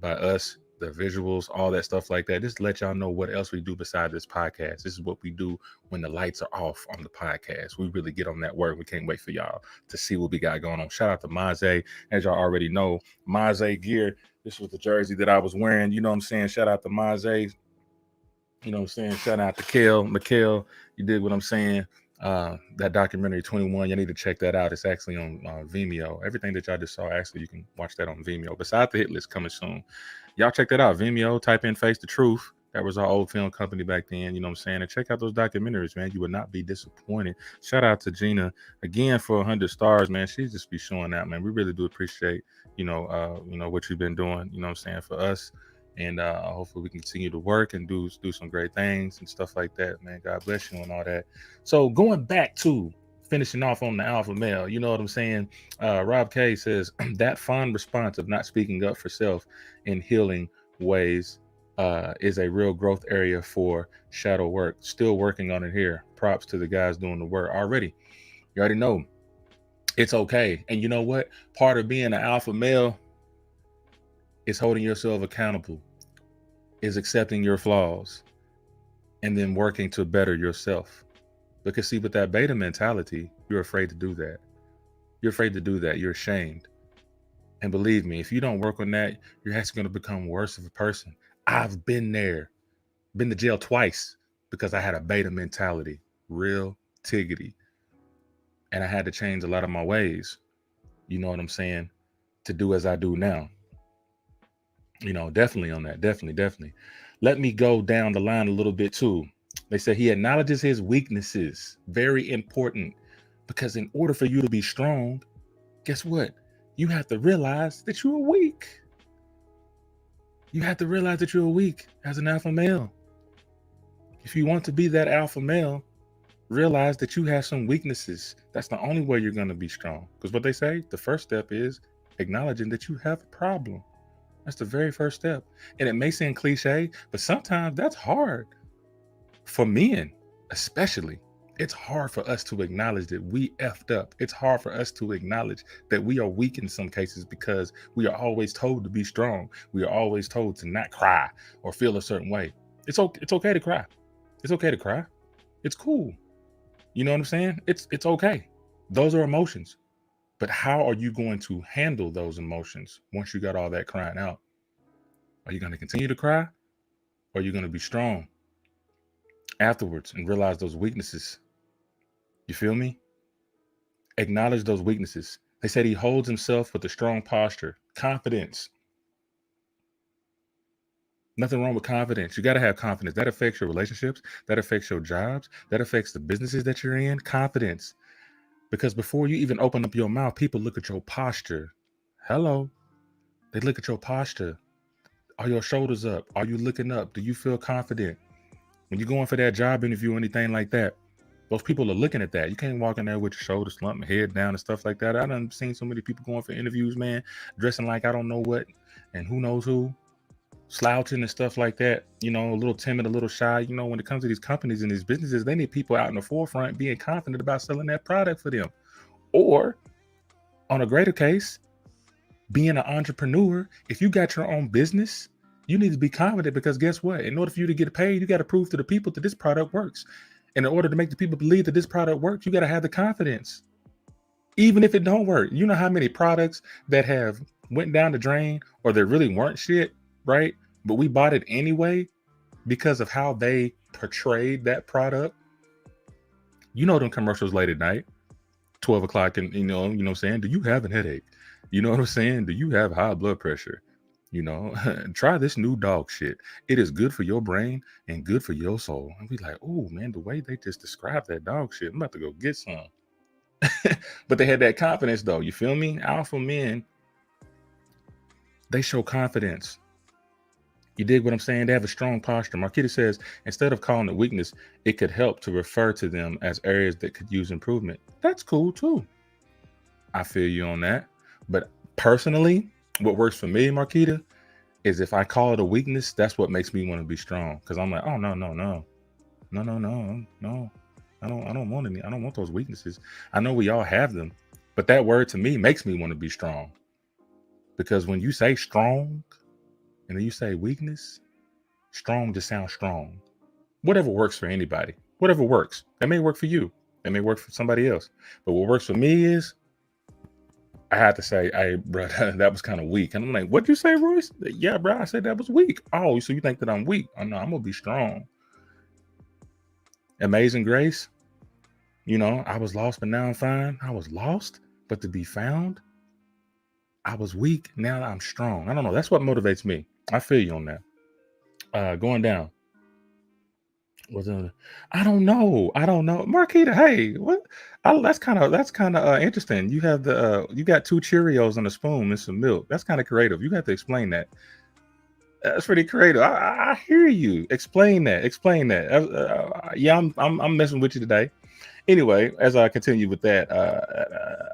by us. The visuals, all that stuff like that. Just let y'all know what else we do besides this podcast. This is what we do when the lights are off on the podcast. We really get on that work. We can't wait for y'all to see what we got going on. Shout out to Maze. As y'all already know, Maze gear. This was the jersey that I was wearing. You know what I'm saying? Shout out to Maze. You know what I'm saying? Shout out to Mikhail. You did what I'm saying. That documentary 21, you need to check that out. It's actually on Vimeo. Everything that y'all just saw, actually, you can watch that on Vimeo. Besides the hit list coming soon, y'all check that out. Vimeo, type in Face the Truth. That was our old film company back then, you know what I'm saying? And check out those documentaries, man. You would not be disappointed. Shout out to Gina again for 100 stars, man. She just be showing out, man. We really do appreciate, you know what you've been doing, you know what I'm saying, for us. And hopefully we can continue to work and do some great things and stuff like that, man. God bless you and all that. So going back to finishing off on the alpha male, you know what I'm saying? Rob K says, that fond response of not speaking up for self in healing ways is a real growth area for shadow work. Still working on it here. Props to the guys doing the work already. You already know it's okay. And you know what? Part of being an alpha male is holding yourself accountable, is accepting your flaws, and then working to better yourself. Because see, with that beta mentality, you're afraid to do that. You're afraid to do that. You're ashamed. And believe me, if you don't work on that, you're actually going to become worse of a person. I've been there, been to jail twice because I had a beta mentality, real tiggity. And I had to change a lot of my ways, you know what I'm saying, to do as I do now. You know, definitely on that. Definitely. Let me go down the line a little bit too. They say he acknowledges his weaknesses. Very important. Because in order for you to be strong, guess what? You have to realize that you're weak. You have to realize that you're weak as an alpha male. If you want to be that alpha male, realize that you have some weaknesses. That's the only way you're going to be strong. Because what they say, the first step is acknowledging that you have a problem. That's the very first step. And it may seem cliche, but sometimes that's hard. For men, especially, it's hard for us to acknowledge that we effed up. It's hard for us to acknowledge that we are weak in some cases because we are always told to be strong. We are always told to not cry or feel a certain way. It's okay to cry. It's okay to cry. It's cool. You know what I'm saying? It's okay. Those are emotions. But how are you going to handle those emotions once you got all that crying out? Are you going to continue to cry? Or are you going to be strong afterwards and realize those weaknesses? You feel me? Acknowledge those weaknesses. They said he holds himself with a strong posture, confidence. Nothing wrong with confidence. You got to have confidence. That affects your relationships. That affects your jobs. That affects the businesses that you're in. Confidence. Because before you even open up your mouth, people look at your posture. Hello. They look at your posture. Are your shoulders up? Are you looking up? Do you feel confident? When you're going for that job interview or anything like that, those people are looking at that. You can't walk in there with your shoulders slumped, head down and stuff like that. I done seen so many people going for interviews, man, dressing like I don't know what and who knows who, slouching and stuff like that, you know, a little timid, a little shy. You know, when it comes to these companies and these businesses, they need people out in the forefront being confident about selling that product for them. Or on a greater case, being an entrepreneur, if you got your own business, you need to be confident because guess what? In order for you to get paid, you got to prove to the people that this product works. And in order to make the people believe that this product works, you got to have the confidence. Even if it don't work. You know how many products that have went down the drain or they really weren't shit, right? But we bought it anyway because of how they portrayed that product. You know them commercials late at night, 12 o'clock, and you know what I'm saying? Do you have a headache? You know what I'm saying? Do you have high blood pressure? You know, try this new dog shit. It is good for your brain and good for your soul. And we like, oh man, the way they just described that dog shit, I'm about to go get some. But they had that confidence though. You feel me? Alpha men, they show confidence. You dig what I'm saying? They have a strong posture. Marquita says, instead of calling it weakness, it could help to refer to them as areas that could use improvement. That's cool too. I feel you on that. But personally, what works for me, Marquita, is if I call it a weakness, that's what makes me want to be strong. Because I'm like, oh no. I don't want those weaknesses. I know we all have them, but that word to me makes me want to be strong. Because when you say strong and then you say weakness, strong just sounds strong. Whatever works for anybody, whatever works. That may work for you. That may work for somebody else. But what works for me is I had to say, hey, bro, that was kind of weak. And I'm like, what'd you say, Royce? Yeah, bro, I said that was weak. Oh, so you think that I'm weak? Oh, no, I'm going to be strong. Amazing Grace. You know, I was lost, but now I'm fine. I was lost, but to be found. I was weak. Now I'm strong. I don't know. That's what motivates me. I feel you on that. Going down. I don't know. Marquita, hey, what? That's kind of interesting. You have you got 2 Cheerios on a spoon and some milk. That's kind of creative. You have to explain that. That's pretty creative. I hear you. Explain that. Yeah, I'm messing with you today. Anyway, as I continue with that,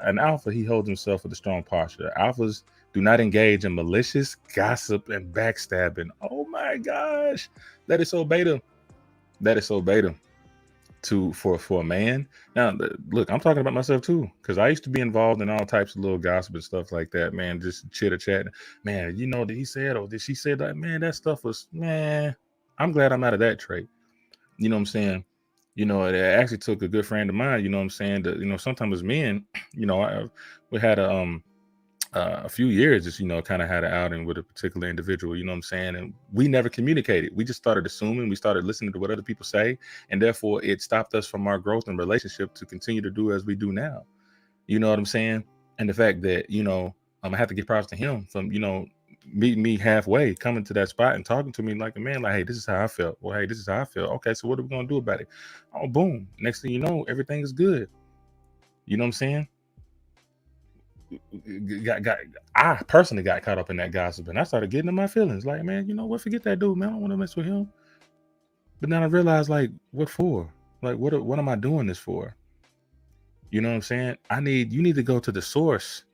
an alpha, he holds himself with a strong posture. Alphas do not engage in malicious gossip and backstabbing. Oh my gosh, that is so beta. That is so beta for a man. Now, look, I'm talking about myself too, because I used to be involved in all types of little gossip and stuff like that, man. Just chitter chatting, man. You know, did he say it or did she say that? Man, that stuff was, man. I'm glad I'm out of that trait. You know what I'm saying? You know, it actually took a good friend of mine. You know what I'm saying? That, you know, sometimes as men, you know, we had a few years, just, you know, kind of had an outing with a particular individual, you know what I'm saying? And we never communicated. We just started assuming, we started listening to what other people say. And therefore it stopped us from our growth and relationship to continue to do as we do now. You know what I'm saying? And the fact that, you know, I have to give props to him from, you know, meeting me halfway, coming to that spot and talking to me like a man, like, hey, this is how I felt. Well, hey, this is how I feel. Okay, so what are we going to do about it? Oh, boom. Next thing you know, everything is good. You know what I'm saying? I personally got caught up in that gossip and I started getting in my feelings. Like, man, you know what? Forget that dude, man. I don't want to mess with him. But then I realized, like, what for? Like, what am I doing this for? You know what I'm saying? You need to go to the source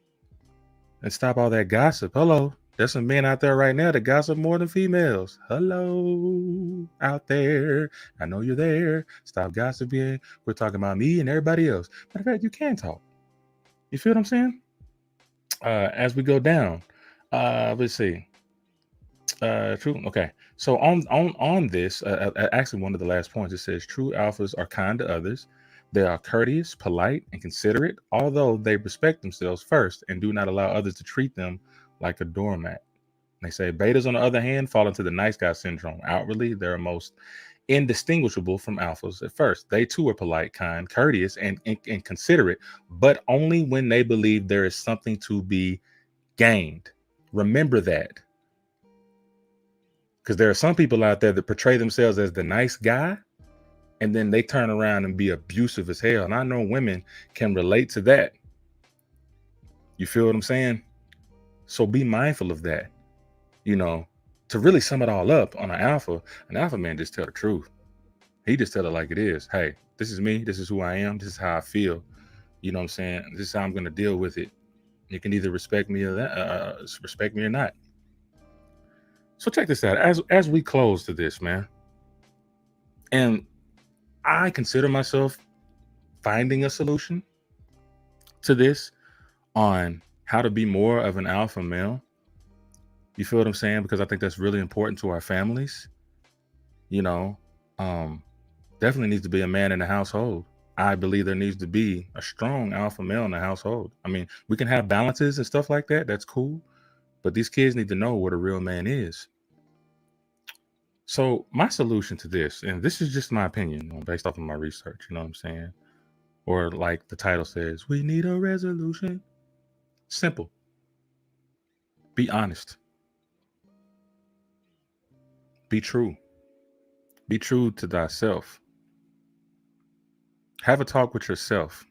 and stop all that gossip. Hello. There's some men out there right now that gossip more than females. Hello out there. I know you're there. Stop gossiping. We're talking about me and everybody else. Matter of fact, you can talk. You feel what I'm saying? As we go down, let's see. True. Okay. So on this, actually one of the last points, it says true alphas are kind to others. They are courteous, polite, and considerate, although they respect themselves first and do not allow others to treat them like a doormat. They say betas, on the other hand, fall into the nice guy syndrome. Outwardly, they're most indistinguishable from alphas at first. They too are polite, kind, courteous, and considerate, but only when they believe there is something to be gained. Remember that. Because there are some people out there that portray themselves as the nice guy, and then they turn around and be abusive as hell. And I know women can relate to that. You feel what I'm saying? So be mindful of that. You know, to really sum it all up on an alpha man just tell the truth. He just tell it like it is. Hey, this is me. This is who I am. This is how I feel. You know what I'm saying? This is how I'm going to deal with it. You can either respect me or not. So check this out. As we close to this, man, and I consider myself finding a solution to this on how to be more of an alpha male. You feel what I'm saying? Because I think that's really important to our families. You know, definitely needs to be a man in the household. I believe there needs to be a strong alpha male in the household. I mean, we can have balances and stuff like that. That's cool. But these kids need to know what a real man is. So my solution to this, and this is just my opinion based off of my research, you know what I'm saying? Or like the title says, we need a resolution. Simple. Be honest. Be true. Be true to thyself. Have a talk with yourself.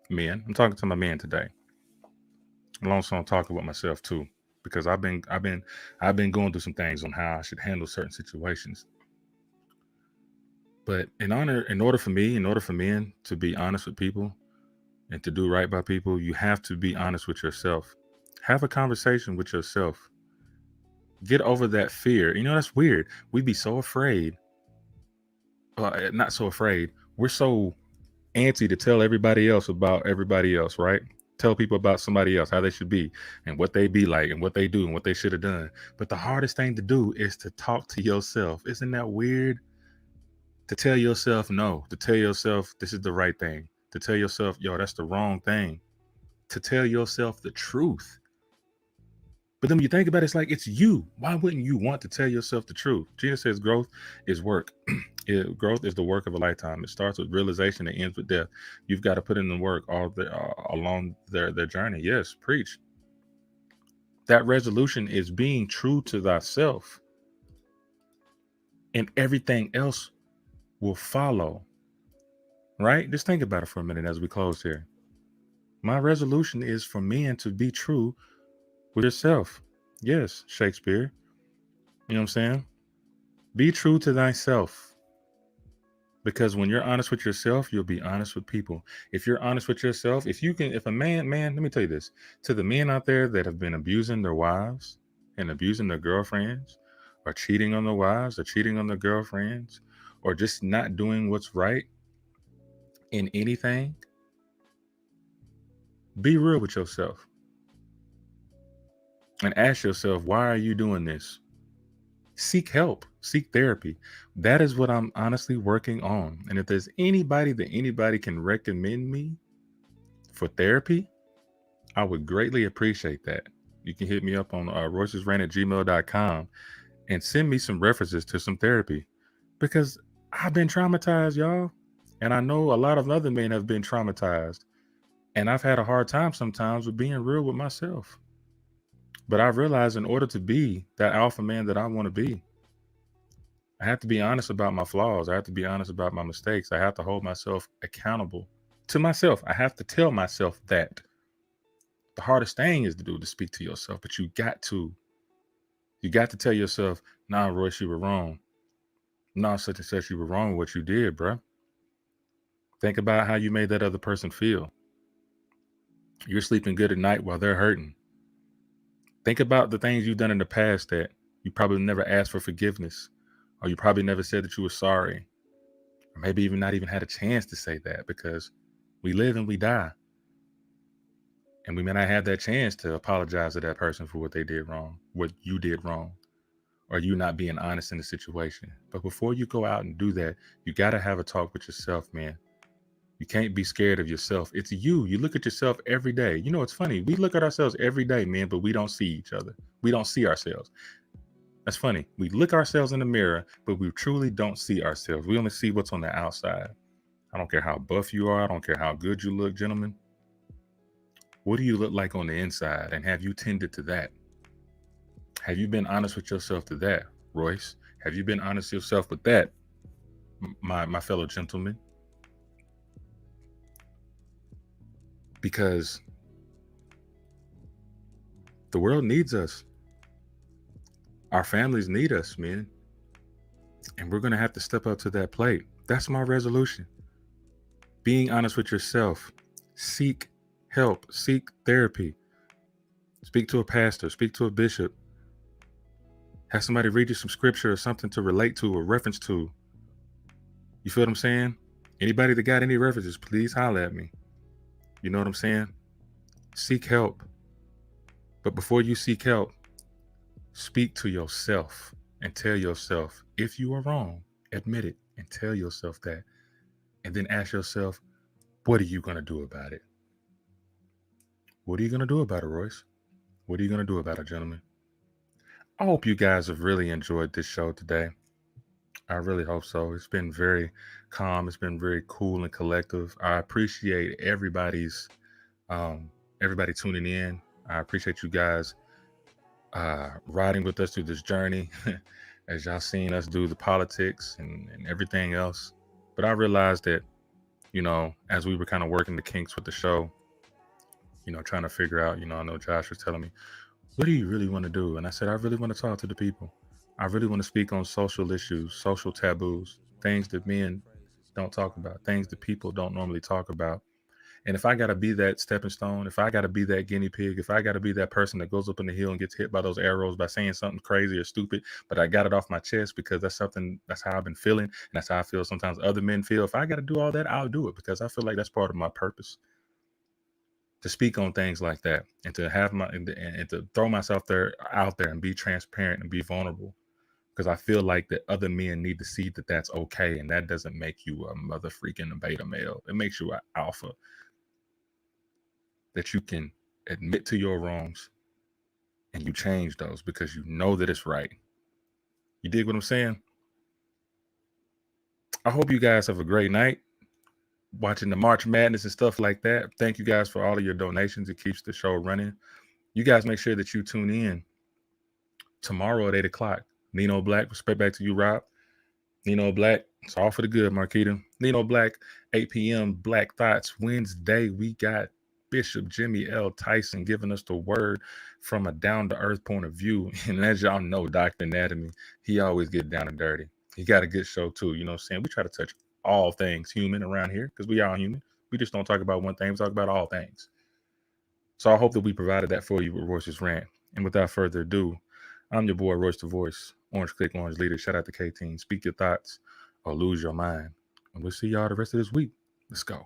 Men. I'm talking to my men today. I'm also talking with myself too. Because I've been going through some things on how I should handle certain situations. But in order for men to be honest with people and to do right by people, you have to be honest with yourself. Have a conversation with yourself. Get over that fear. You know, that's weird. We'd be so afraid. Not so afraid. We're so antsy to tell everybody else about everybody else, right? Tell people about somebody else, how they should be and what they be like and what they do and what they should have done. But the hardest thing to do is to talk to yourself. Isn't that weird? To tell yourself no, to tell yourself this is the right thing, to tell yourself, yo, that's the wrong thing, to tell yourself the truth. But then when you think about it, it's like, it's you. Why wouldn't you want to tell yourself the truth? Jesus says growth is work. Growth is the work of a lifetime. It starts with realization and ends with death. You've got to put in the work along their journey. Yes, preach. That resolution is being true to thyself. And everything else will follow. Right? Just think about it for a minute as we close here. My resolution is for men to be true with yourself. Yes, Shakespeare. You know what I'm saying? Be true to thyself. Because when you're honest with yourself, you'll be honest with people. If you're honest with yourself, if a man, let me tell you this, to the men out there that have been abusing their wives and abusing their girlfriends, or cheating on their wives, or cheating on their girlfriends, or just not doing what's right in anything, be real with yourself. And ask yourself, why are you doing this? Seek help, seek therapy. That is what I'm honestly working on. And if there's anybody can recommend me for therapy, I would greatly appreciate that. You can hit me up on roycesrant@gmail.com and send me some references to some therapy, because I've been traumatized, y'all. And I know a lot of other men have been traumatized. And I've had a hard time sometimes with being real with myself. But I realized in order to be that alpha man that I want to be, I have to be honest about my flaws. I have to be honest about my mistakes. I have to hold myself accountable to myself. I have to tell myself that. The hardest thing is to speak to yourself, but you got to tell yourself, nah, Royce, you were wrong. Nah, such and such, you were wrong with what you did, bro. Think about how you made that other person feel. You're sleeping good at night while they're hurting. Think about the things you've done in the past that you probably never asked for forgiveness, or you probably never said that you were sorry, or maybe even not even had a chance to say that, because we live and we die. And we may not have that chance to apologize to that person for what they did wrong, what you did wrong, or you not being honest in the situation. But before you go out and do that, you got to have a talk with yourself, man. You can't be scared of yourself. It's you. You look at yourself every day. You know, it's funny. We look at ourselves every day, man, but we don't see each other. We don't see ourselves. That's funny. We look ourselves in the mirror, but we truly don't see ourselves. We only see what's on the outside. I don't care how buff you are. I don't care how good you look, gentlemen. What do you look like on the inside? And have you tended to that? Have you been honest with yourself to that, Royce? Have you been honest with yourself with that, my fellow gentlemen? Because the world needs us. Our families need us, man. And we're going to have to step up to that plate. That's my resolution. Being honest with yourself. Seek help. Seek therapy. Speak to a pastor. Speak to a bishop. Have somebody read you some scripture or something to relate to or reference to. You feel what I'm saying? Anybody that got any references, please holler at me. You know what I'm saying? Seek help. But before you seek help, speak to yourself and tell yourself, if you are wrong, admit it and tell yourself that. And then ask yourself, what are you going to do about it? What are you going to do about it, Royce? What are you going to do about it, gentlemen? I hope you guys have really enjoyed this show today. I really hope so. It's been very calm. It's been very cool and collective. I appreciate everybody tuning in. I appreciate you guys riding with us through this journey as y'all seen us do the politics and everything else. But I realized that, as we were kind of working the kinks with the show, trying to figure out, I know Josh was telling me, what do you really want to do? And I said, I really want to talk to the people. I really want to speak on social issues, social taboos, things that men don't talk about, things that people don't normally talk about. And if I got to be that stepping stone, if I got to be that guinea pig, if I got to be that person that goes up in the hill and gets hit by those arrows by saying something crazy or stupid, but I got it off my chest because that's how I've been feeling. And that's how I feel sometimes other men feel. If I got to do all that, I'll do it because I feel like that's part of my purpose, to speak on things like that and to have and to throw myself out there and be transparent and be vulnerable. Because I feel like that other men need to see that that's okay. And that doesn't make you a mother freaking beta male. It makes you an alpha. That you can admit to your wrongs and you change those because you know that it's right. You dig what I'm saying? I hope you guys have a great night watching the March Madness and stuff like that. Thank you guys for all of your donations. It keeps the show running. You guys make sure that you tune in tomorrow at 8 o'clock. Nino Black, respect back to you, Rob. Nino Black, it's all for the good, Marquita. Nino Black, 8 p.m. Black Thoughts. Wednesday, we got Bishop Jimmy L. Tyson giving us the word from a down-to-earth point of view. And as y'all know, Dr. Anatomy, he always get down and dirty. He got a good show, too. You know what I'm saying? We try to touch all things human around here because we are human. We just don't talk about one thing. We talk about all things. So I hope that we provided that for you with Royce's Rant. And without further ado, I'm your boy, Royce the Voice. Orange Click, Orange Leader. Shout out to K-Team. Speak your thoughts or lose your mind. And we'll see y'all the rest of this week. Let's go.